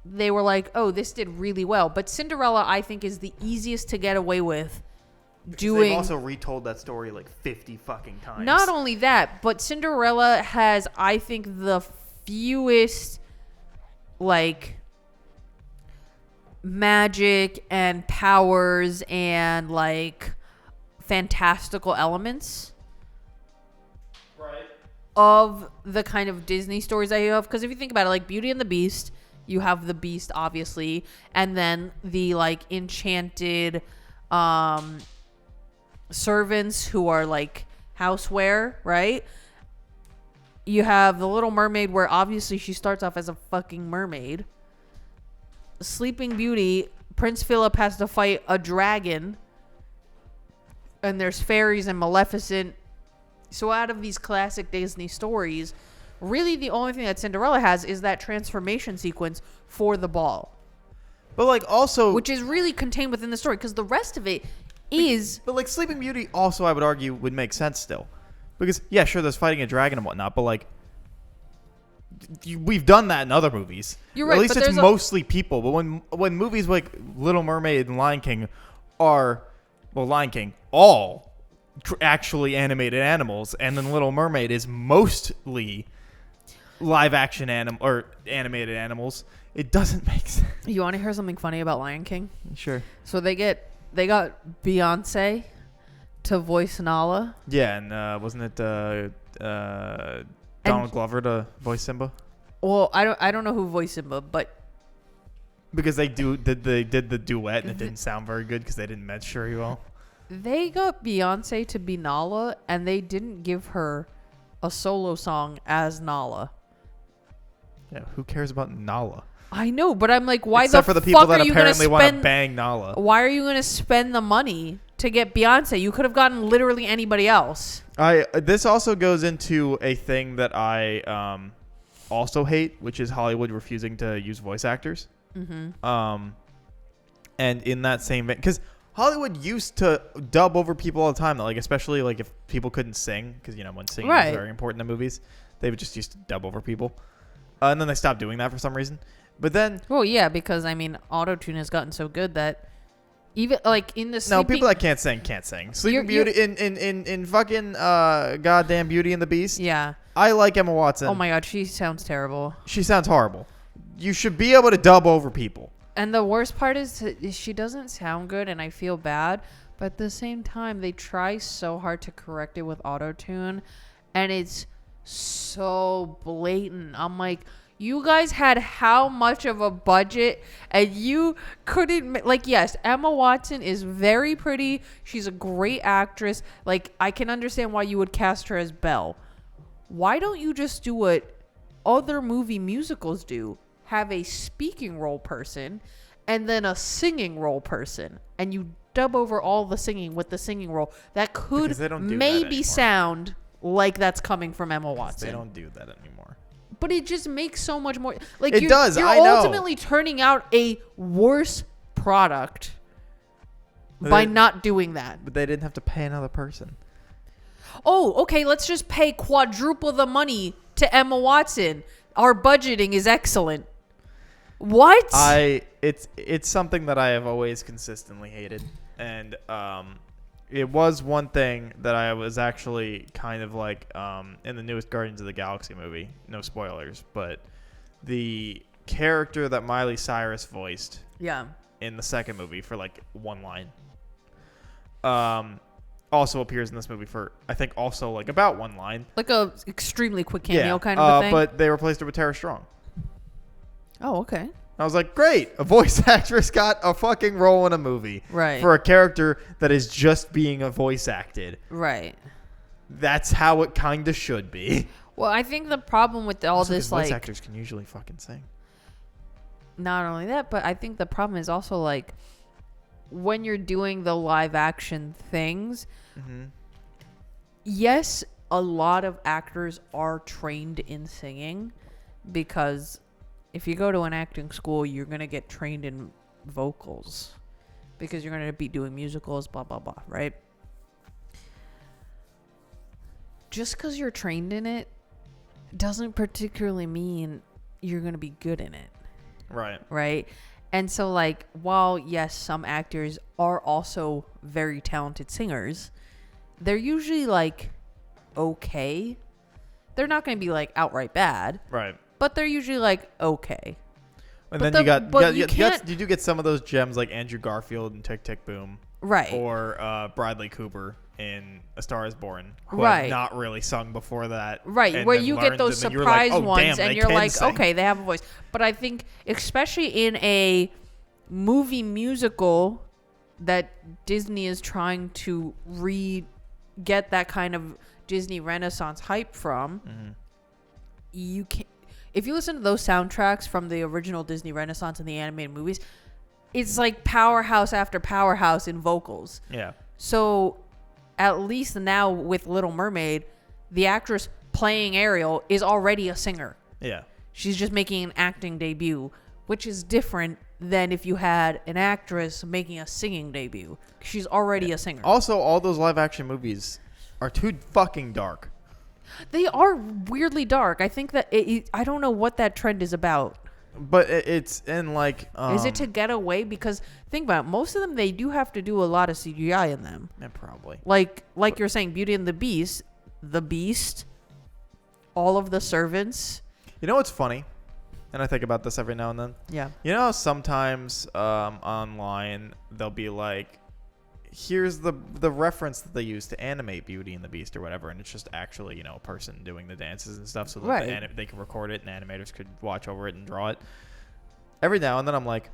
they were like, oh, this did really well. But Cinderella, I think, is the easiest to get away with doing. They've also retold that story like 50 fucking times. Not only that, but Cinderella has, I think, the fewest, like, magic and powers and, like, fantastical elements. Right. Of the kind of Disney stories I have. Because if you think about it, like, Beauty and the Beast... you have the Beast, obviously, and then the, like, enchanted servants who are like houseware, right? You have the Little Mermaid, where obviously she starts off as a fucking mermaid. Sleeping Beauty, Prince Philip has to fight a dragon. And there's fairies and Maleficent. So out of these classic Disney stories, really the only thing that Cinderella has is that transformation sequence for the ball. But like also, Which is really contained within the story, because the rest of it is... But like Sleeping Beauty also, I would argue, would make sense still. Because, yeah, sure, there's fighting a dragon and whatnot, but like, we've done that in other movies. You're right, At least but it's mostly people. But when movies like Little Mermaid and Lion King are, well, Lion King, all actually animated animals, and then Little Mermaid is mostly live action animated animals, it doesn't make sense. You want to hear something funny about Lion King? Sure. So they got Beyonce to voice Nala. Yeah, and wasn't it Donald Glover to voice Simba? Well, I don't know who voiced Simba, but Because they did the duet and it didn't sound very good because they didn't match very well. they got Beyonce to be Nala, and they didn't give her a solo song as Nala. Yeah, who cares about Nala? I know, but I'm like, why Except the for the people fuck that are you gonna apparently want to spend? bang Nala. Why are you gonna spend the money to get Beyonce? You could have gotten literally anybody else. This also goes into a thing that I also hate, which is Hollywood refusing to use voice actors. Mm-hmm. And in that same vein, because Hollywood used to dub over people all the time, like especially like if people couldn't sing, because when singing Right. is very important in movies, they would just used to dub over people, and then they stopped doing that for some reason. But then, Well, yeah, because I mean, autotune has gotten so good that even like in the sleeping, no, people that can't sing can't sing. Sleeping You're- Beauty in fucking goddamn Beauty and the Beast. yeah. I like Emma Watson. Oh my god, she sounds terrible. She sounds horrible. You should be able to dub over people. And the worst part is she doesn't sound good, and I feel bad. But at the same time, they try so hard to correct it with autotune, and it's so blatant. I'm like, you guys had how much of a budget, and you couldn't like? Yes, Emma Watson is very pretty. She's a great actress. Like, I can understand why you would cast her as Belle. Why don't you just do what other movie musicals do? Have a speaking role person and then a singing role person, and you dub over all the singing with the singing role. That could Because they don't do that maybe anymore. sound like that's coming from Emma Watson. They don't do that anymore. But it just makes so much more. Like, It does, You're I know. ultimately turning out a worse product But by they- not doing that. But they didn't have to pay another person. Oh, okay, let's just pay quadruple the money to Emma Watson. Our budgeting is excellent. What? It's something that I have always consistently hated, and it was one thing that I was actually kind of like in the newest Guardians of the Galaxy movie. No spoilers, but the character that Miley Cyrus voiced Yeah. in the second movie for like one line also appears in this movie for I think also like about one line. Like a extremely quick cameo kind of a thing. But they replaced her with Tara Strong. Oh, okay. I was like, great, a voice actress got a fucking role in a movie. Right. For a character that is just being a voice acted. Right. That's how it kind of should be. Well, I think the problem with all Also, 'cause this, voice like, actors can usually fucking sing. not only that, but I think the problem is also, like, when you're doing the live action things, yes, a lot of actors are trained in singing because if you go to an acting school, you're going to get trained in vocals because you're going to be doing musicals, blah, blah, blah, right? Just because you're trained in it doesn't particularly mean you're going to be good in it, Right. right? And so, like, while, yes, some actors are also very talented singers, they're usually, like, okay. They're not going to be, like, outright bad, Right. but they're usually, like, okay. And But then you can't- you do get some of those gems like Andrew Garfield and Tick Tick Boom. Right. Or Bradley Cooper in A Star Is Born, who Right. have not really sung before that. Right, and where then you learned, get those and then you're like, surprise "Oh, ones, damn, and they you're can like, sing." okay, they have a voice. But I think, especially in a movie musical, that Disney is trying to get that kind of Disney Renaissance hype from. Mm-hmm. You can, if you listen to those soundtracks from the original Disney Renaissance and the animated movies, it's like powerhouse after powerhouse in vocals. Yeah. So at least now with Little Mermaid, the actress playing Ariel is already a singer. Yeah. She's just making an acting debut, which is different than if you had an actress making a singing debut. She's already a singer. Also, all those live action movies are too fucking dark. They are weirdly dark. I think that I don't know what that trend is about. But it's in like... is it to get away? Because think about it, most of them, they do have to do a lot of CGI in them. Yeah, probably. Like you're saying, Beauty and the Beast, all of the servants. You know what's funny? And I think about this every now and then. Yeah. You know how sometimes online they'll be like, here's the reference that they use to animate Beauty and the Beast or whatever, and it's just actually, a person doing the dances and stuff, so that Right. they can record it and animators could watch over it and draw it. Every now and then I'm like,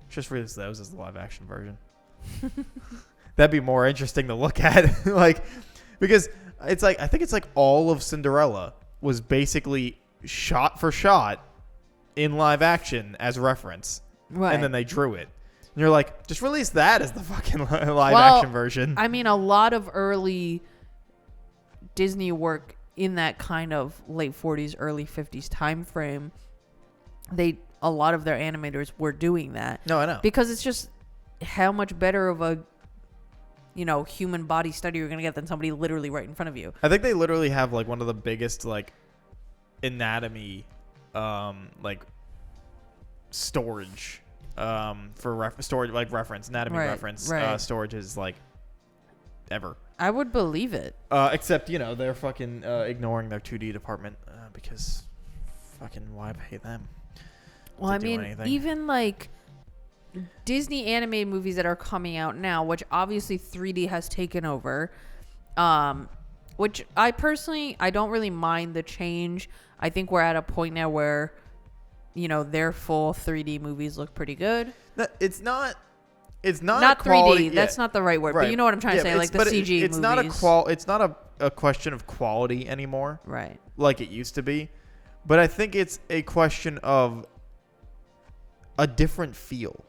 just release those as the live action version. That'd be more interesting to look at. Like, because it's like, I think it's like all of Cinderella was basically shot for shot in live action as reference. Right. And then they drew it. And you're like, just release that as the fucking live Well, action version. I mean, a lot of early Disney work in that kind of late 40s, early 50s time frame, a lot of their animators were doing that. No, I know. Because it's just how much better of a human body study you're going to get than somebody literally right in front of you. I think they literally have like one of the biggest like anatomy like storage for storage, like reference anatomy reference storage is like ever. I would believe it. Except they're fucking ignoring their 2D department because fucking why pay them? Well, I mean, anything? even like Disney animated movies that are coming out now, which obviously 3D has taken over, which I don't really mind the change. I think we're at a point now where, their full 3D movies look pretty good. It's not Not quality, 3D. That's not the right word, but you know what I'm trying to say, like the CG movies. It's not a question of quality anymore, right? Like it used to be, but I think it's a question of a different feel.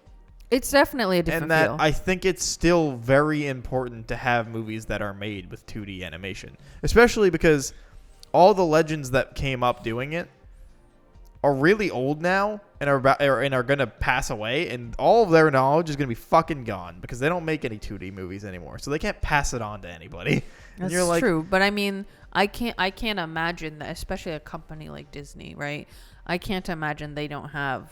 It's definitely a different feel. feel. And that I think it's still very important to have movies that are made with 2D animation, especially because all the legends that came up doing it are really old now and are going to pass away, and all of their knowledge is going to be fucking gone because they don't make any 2D movies anymore, so they can't pass it on to anybody. That's you're like, true, but I mean, I can't imagine that, especially a company like Disney, right? I can't imagine they don't have,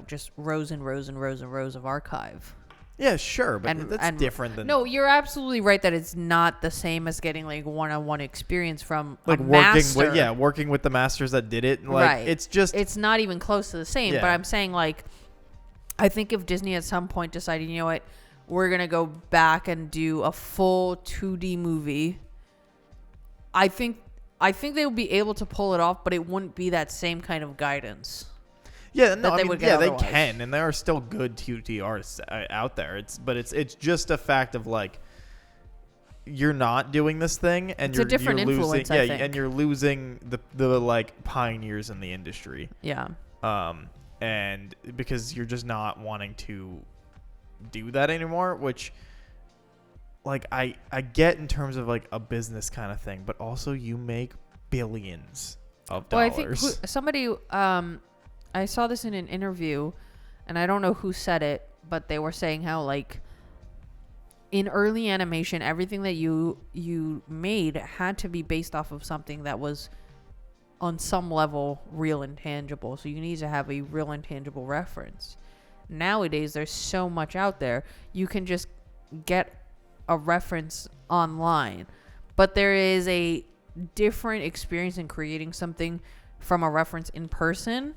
just rows and rows and rows and rows of archive. Yeah, sure, but that's different than... No, you're absolutely right that it's not the same as getting like one-on-one experience from like a master. working with the masters that did it. Like, right. It's not even close to the same. Yeah. But I'm saying, like, I think if Disney at some point decided, you know what, we're gonna go back and do a full 2D movie, I think they would be able to pull it off, but it wouldn't be that same kind of guidance. Yeah, no, they otherwise. can, and there are still good 2D artists out there. It's just a fact of like, you're not doing this thing, and it's a different you're losing, influence. I think. and you're losing the like pioneers in the industry. Yeah. And because you're just not wanting to do that anymore, which, like, I get in terms of like a business kind of thing, but also you make billions of dollars. Well, I think somebody I saw this in an interview, and I don't know who said it, but they were saying how, like, in early animation, everything that you made had to be based off of something that was on some level real and tangible. So you need to have a real and tangible reference. Nowadays, there's so much out there. You can just get a reference online, but there is a different experience in creating something from a reference in person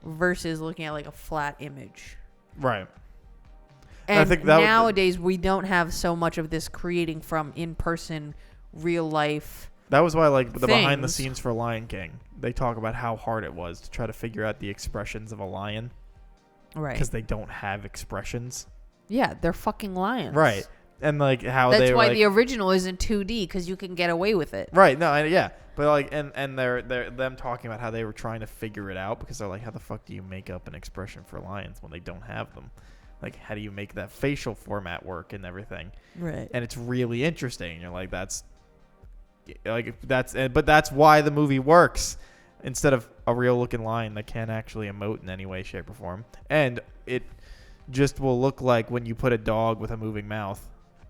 versus looking at like a flat image. Right. And I think that nowadays we don't have so much of this creating from in-person, real life. That was why, like, the things. behind the scenes for Lion King, they talk about how hard it was to try to figure out the expressions of a lion. Right. Because they don't have expressions. Yeah, they're fucking lions. Right. And like how That's they were why like, the original isn't 2D, because you can get away with it. right. No, yeah. But like, and they're them talking about how they were trying to figure it out because they're like, how the fuck do you make up an expression for lions when they don't have them? Like, how do you make that facial format work and everything? Right. And it's really interesting. You're like, but that's why the movie works instead of a real looking lion that can't actually emote in any way, shape, or form. And it just will look like when you put a dog with a moving mouth.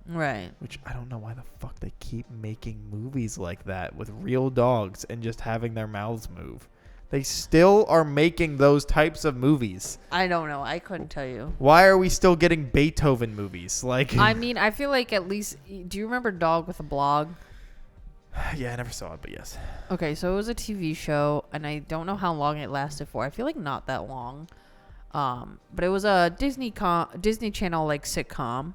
Right. Which I don't know why the fuck they keep making movies like that with real dogs and just having their mouths move. They still are making those types of movies. I don't know. I couldn't tell you. Why are we still getting Beethoven movies? Like, I mean, I feel like at least. Do you remember Dog with a Blog? yeah, I never saw it, but yes. Okay, so it was a TV show, and I don't know how long it lasted for. I feel like not that long. But it was a Disney Channel like sitcom.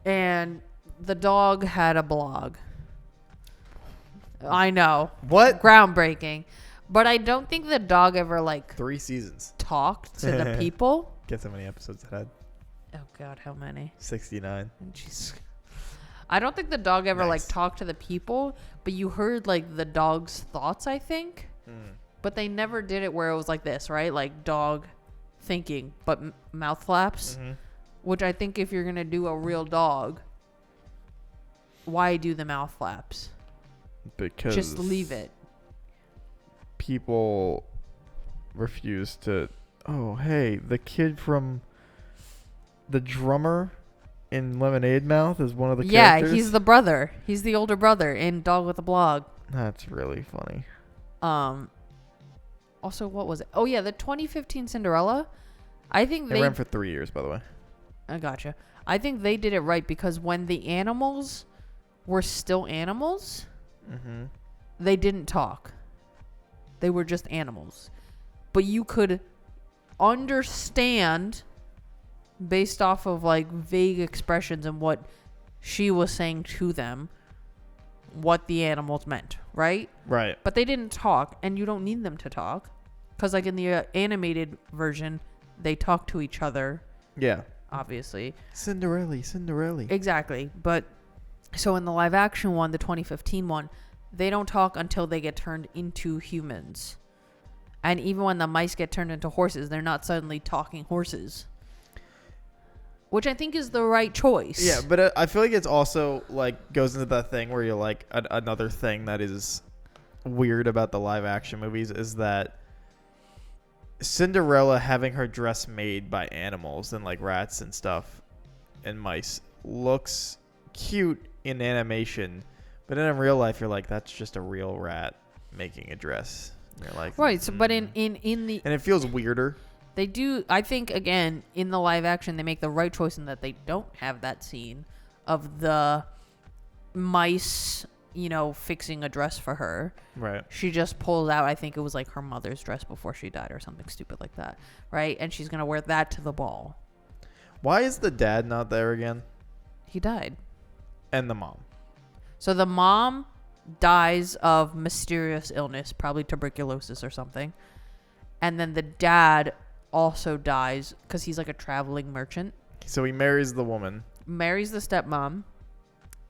And the dog had a blog. I know. What? Groundbreaking. But I don't think the dog ever, like, 3 seasons. talked to the people. Guess how many episodes it had? Oh, God, how many? 69. Jeez. I don't think the dog ever, like, Nice. talked to the people. But you heard, like, the dog's thoughts, I think. Mm. But they never did it where it was like this, right? Like, dog thinking, but mouth flaps. Mm-hmm. Which I think if you're going to do a real dog, why do the mouth flaps? Because Just leave it. people refuse to. Oh, hey, the kid from the drummer in Lemonade Mouth is one of the characters. Yeah, he's the brother. He's the older brother in Dog with a Blog. That's really funny. Also, what was it? Oh, yeah, the 2015 Cinderella. I think It ran for 3 years, by the way. I gotcha. I think they did it right because when the animals were still animals, Mm-hmm. they didn't talk. They were just animals. But you could understand based off of like vague expressions and what she was saying to them what the animals meant, right? Right. But they didn't talk, and you don't need them to talk because like in the animated version, they talk to each other, Yeah. obviously. Cinderella. Exactly. But so in the live action one, the 2015 one, they don't talk until they get turned into humans. And even when the mice get turned into horses, they're not suddenly talking horses. Which I think is the right choice. Yeah, but I feel like it's also like goes into that thing where you're like another thing that is weird about the live action movies is that Cinderella having her dress made by animals and like rats and stuff and mice looks cute in animation, but in real life you're like, that's just a real rat making a dress. And you're like, Right. So, but in the and it feels weirder. they do, I think again in the live action they make the right choice in that they don't have that scene of the mice, you know, fixing a dress for her. Right. She just pulls out, I think it was like her mother's dress before she died or something stupid like that, right? And she's gonna wear that to the ball. Why is the dad not there again? He died. And the mom. So the mom dies of mysterious illness, probably tuberculosis or something. And then the dad also dies because he's like a traveling merchant. So he marries the woman. Marries the stepmom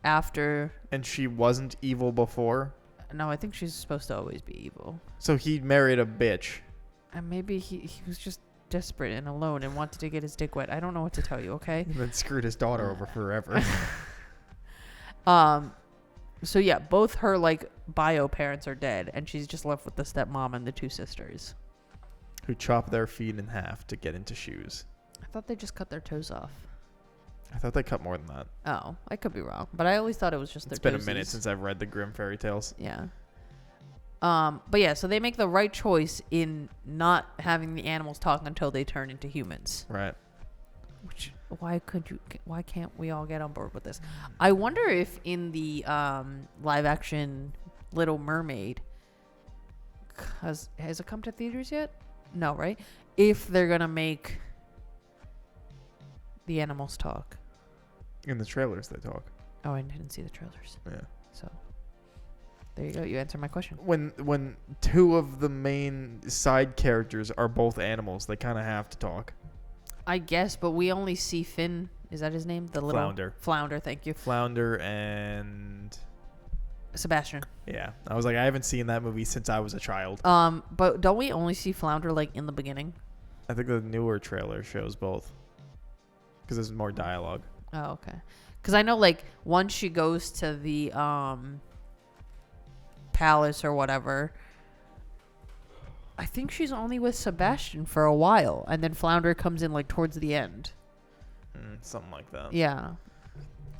after. And she wasn't evil before. No, I think she's supposed to always be evil. So he married a bitch. And maybe he was just desperate and alone and wanted to get his dick wet. I don't know what to tell you, okay? And then screwed his daughter over forever. So yeah, both her like bio parents are dead, and she's just left with the stepmom and the two sisters. Who chop their feet in half to get into shoes. I thought they just cut their toes off. I thought they cut more than that. Oh, I could be wrong, but I always thought it was just It's their been a minute toesies. since I've read the Grimm fairy tales. Yeah. But yeah, so they make the right choice in not having the animals talk until they turn into humans. Right. Which why can't we all get on board with this? I wonder if in the live action Little Mermaid, has it come to theaters yet? No, right? If they're gonna make the animals talk. In the trailers they talk. Oh, I didn't see the trailers. Yeah. So there you go. You answered my question. When two of the main side characters are both animals, they kind of have to talk. I guess, but we only see Finn. Is that his name? The little Flounder. Flounder. Thank you, Flounder and Sebastian. yeah. I was like, I haven't seen that movie since I was a child. But don't we only see Flounder like in the beginning? I think the newer trailer shows both because there's more dialogue. Oh, okay. Because I know like once she goes to the palace or whatever, I think she's only with Sebastian for a while, and then Flounder comes in like towards the end. Something like that. Yeah.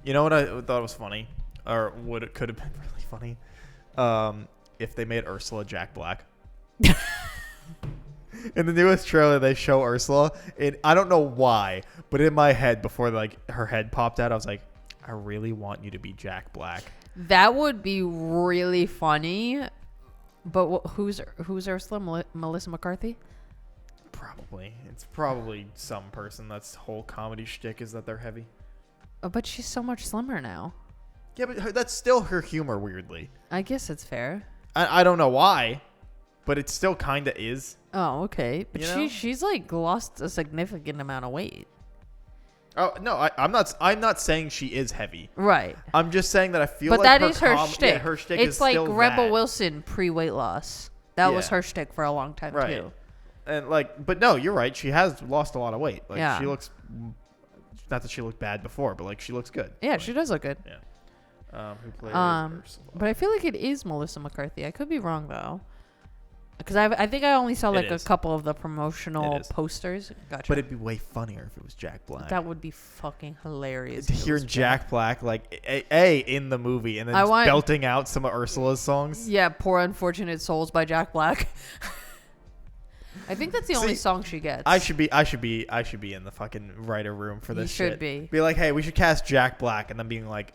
You know what I thought was funny, or what it could have been really funny, if they made Ursula Jack Black. In the newest trailer, they show Ursula, and I don't know why, but in my head, before like her head popped out, I was like, I really want you to be Jack Black. That would be really funny. But who's Ursula? Melissa McCarthy? Probably. It's probably some person that's whole comedy shtick is that they're heavy. Oh, but she's so much slimmer now. Yeah, but that's still her humor, weirdly. I guess it's fair. I don't know why, but it still kind of is. Oh, okay. But You know? she's like lost a significant amount of weight. Oh no, I'm not saying she is heavy. Right. I'm just saying that I feel But like that is her shtick. Yeah, her shtick it's is like still Rebel that. Wilson pre-weight loss. That was Yeah. her shtick for a long time Right. too. And like, but no, you're right. She has lost a lot of weight. Like Yeah. she looks, not that she looked bad before, but like she looks good. Yeah, Like, she does look good. Yeah. Who plays Ursula? But I feel like it is Melissa McCarthy. I could be wrong though, because I think I only saw It like a is. couple of the promotional It is. posters. Gotcha. But it'd be way funnier if it was Jack Black. that would be fucking hilarious. if it Hearing was Jack Black like a in the movie and then I just want- belting out some of Ursula's songs. Yeah, Poor Unfortunate Souls by Jack Black. I think that's the only See, song she gets. I should be in the fucking writer room for You this. should shit. be. Be like, hey, we should cast Jack Black, and then being like,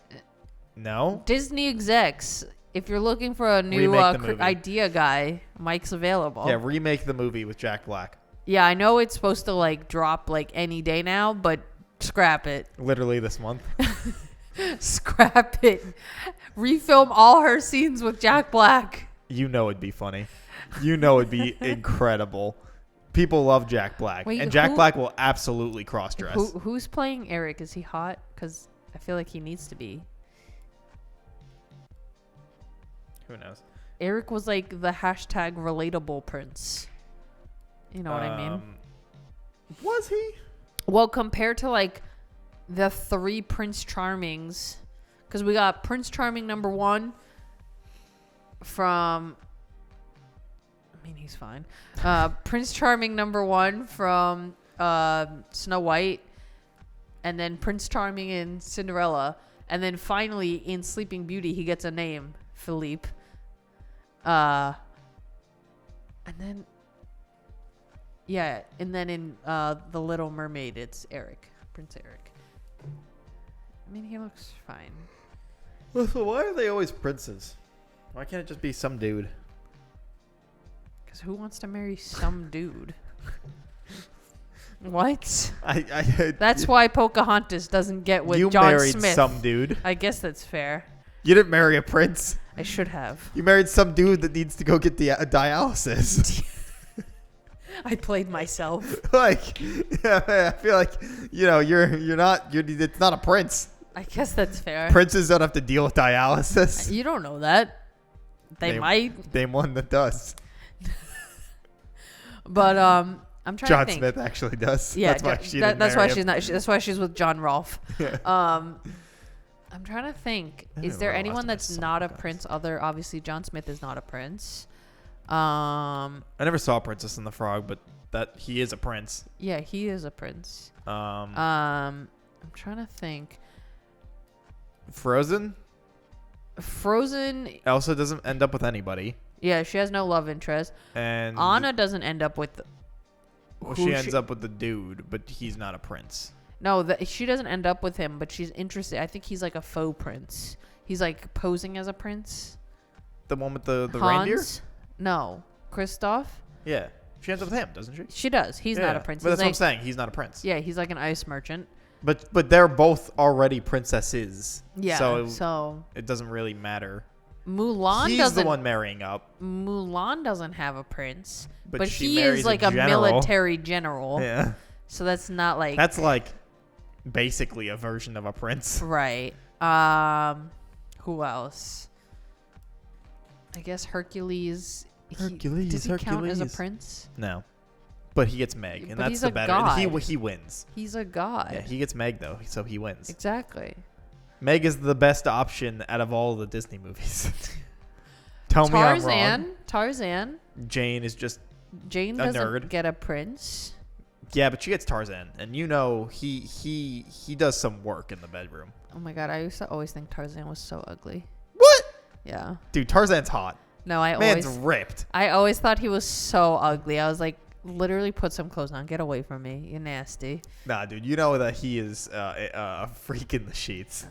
no. Disney execs, if you're looking for a new Remake the movie. idea guy, Mike's available. Yeah, remake the movie with Jack Black. Yeah, I know it's supposed to like drop like any day now, but scrap it. Literally this month. Scrap it. Refilm all her scenes with Jack Black. You know it'd be funny. You know it'd be incredible. People love Jack Black, Wait, and Jack who- Black will absolutely cross dress. Who's playing Eric? Is he hot? Because I feel like he needs to be. Who knows? Eric was like the hashtag relatable prince. You know what I mean? Was he? Well, compared to like the 3 Prince Charmings, because we got Prince Charming #1 from. I mean, he's fine. Prince Charming #1 from Snow White, and then Prince Charming in Cinderella, and then finally in Sleeping Beauty he gets a name, Philippe. And then. Yeah, and then in The Little Mermaid, it's Eric, Prince Eric. I mean, he looks fine. Well, so why are they always princes? Why can't it just be some dude? Because who wants to marry some dude? What? That's why Pocahontas doesn't get with you John married Smith. some dude. I guess that's fair. You didn't marry a prince. I should have. You married some dude that needs to go get dialysis. I played myself. Like, yeah, I feel like it's not a prince. I guess that's fair. Princes don't have to deal with dialysis. You don't know that. They might. Name one that does. But I'm trying John to think. Smith actually does. Yeah, that's why she didn't that's marry why him. she's not. That's why she's with John Rolfe. I'm trying to think. I Is didn't there realize anyone there was that's some not a guys. prince? Obviously John Smith is not a prince. I never saw Princess and the Frog, but that he is a prince. Yeah, he is a prince. Um, I'm trying to think. Frozen. Frozen. Elsa doesn't end up with anybody, Yeah, she has no love interest. and Anna doesn't end up with. well, who she ends up with the dude, but he's not a prince. No, she doesn't end up with him, but she's interested. I think he's like a faux prince. He's like posing as a prince. The one with the Hans? reindeer. No, Kristoff. Yeah, she ends up with him, doesn't she? She does. He's not a prince. But He's that's what I'm like, saying. He's not a prince. yeah, he's like an ice merchant. But they're both already princesses. Yeah. So it doesn't really matter. Mulan He's doesn't. the one marrying up. Mulan doesn't have a prince, But but she he marries is a like a general. military general. Yeah. So that's not like That's like basically a version of a prince. right. Who else? I guess Hercules. Does he count as a prince? No, but he gets Meg, and But that's he's the a better. god. He wins. He's a god. Yeah, he gets Meg though, so he wins. Exactly. Meg is the best option out of all the Disney movies. Tell me I'm wrong. Tarzan. Jane is just Jane a doesn't nerd. get a prince. Yeah, but she gets Tarzan, and you know he does some work in the bedroom. Oh my god, I used to always think Tarzan was so ugly. What? Yeah. Dude, Tarzan's hot. No, I Man's always ripped. I always thought he was so ugly. I was like, literally put some clothes on. Get away from me. You're nasty. Nah, dude, you know that he is a freak in the sheets.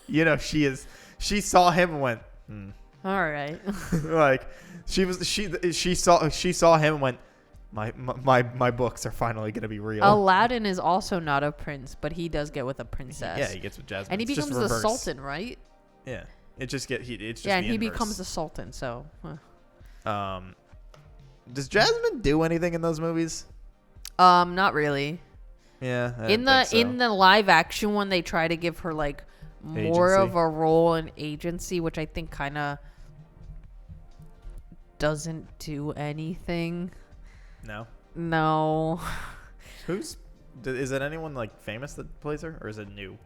You know she is. She saw him and went, All right. like she saw him and went, my books are finally gonna be real. Aladdin is also not a prince, but he does get with a princess. Yeah, he gets with Jasmine. And he It's just becomes the reverse. Sultan, right? Yeah, it's just and the he inverse. becomes the Sultan. So, Does Jasmine do anything in those movies? not really. Yeah, I In didn't the think so. in the live action one, they try to give her like more Agency. of a role and agency, which I think kind of doesn't do anything. No. Is it anyone like famous that plays her, or is it new?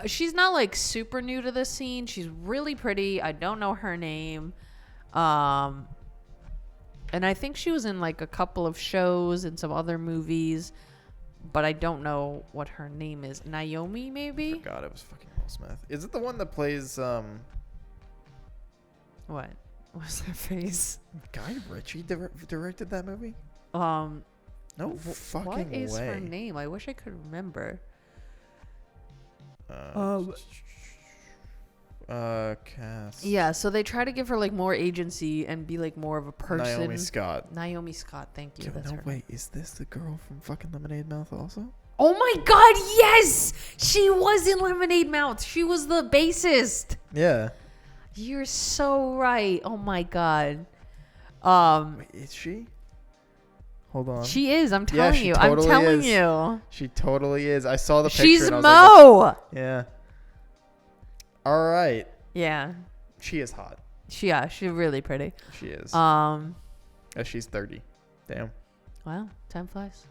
She's not like super new to the scene. She's really pretty. I don't know her name. And I think she was in like a couple of shows and some other movies, but I don't know what her name is. Naomi, maybe? God, it was fucking Will Smith. Is it the one that plays What? What's her face? Guy Ritchie directed that movie? No fucking what is way. her name? I wish I could remember. Cast. Yeah, so they try to give her like more agency and be like more of a person. Naomi Scott. Naomi Scott, thank you. Yo, That's no, her. wait, is this the girl from fucking Lemonade Mouth also? Oh my god, yes! She was in Lemonade Mouth. She was the bassist. Yeah. You're so right. Oh my god. Wait, is she? Hold on. She is. I'm telling she you. totally I'm telling is. you. She totally is. I saw the picture. She's and I was Mo. like, yeah. All right. Yeah. She is hot. She's really pretty. She is. She's 30. Damn. Wow, time flies.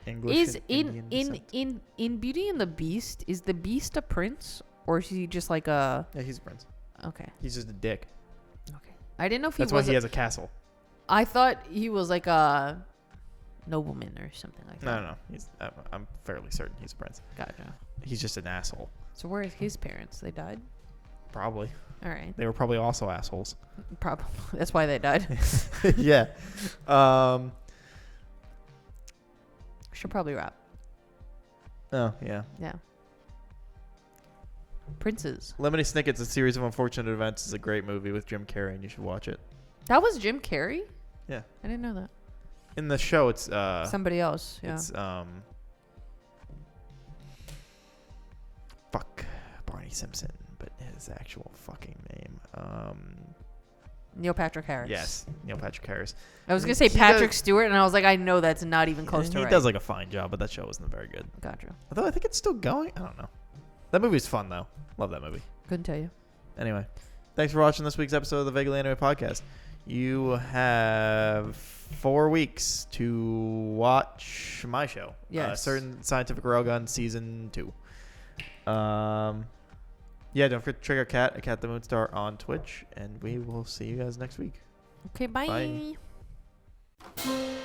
English. Is and in Indian in Beauty and the Beast, is the Beast a prince or is he just like a? Yeah, he's a prince. Okay. He's just a dick. Okay. I didn't know if That's he why was. he has a castle. I thought he was like a nobleman or something like that. No. He's. I'm fairly certain he's a prince. Gotcha. He's just an asshole. So where are his parents? They died. Probably. All right. They were probably also assholes. Probably. That's why they died. Yeah. Should probably wrap. Oh yeah. Yeah. Princes. Lemony Snicket's A Series of Unfortunate Events is a great movie with Jim Carrey, and you should watch it. That was Jim Carrey? Yeah. I didn't know that. In the show, it's Somebody else. Yeah. it's Barney Simpson, but his actual fucking name. Neil Patrick Harris. Yes, Neil Patrick Harris. I was gonna say He Patrick does- Stewart, and I was like, I know that's not even close to He right. does like a fine job, but that show wasn't very good. Gotcha. Although I think it's still going. I don't know. That movie's fun though. Love that movie. Couldn't tell you. Anyway, thanks for watching this week's episode of the Vaguely Anime Podcast. You have 4 weeks to watch my show. Yes. Certain Scientific Railgun Season 2. Yeah, don't forget to check out Kat at Kat the Moonstar on Twitch, and we will see you guys next week. Okay, bye. Bye.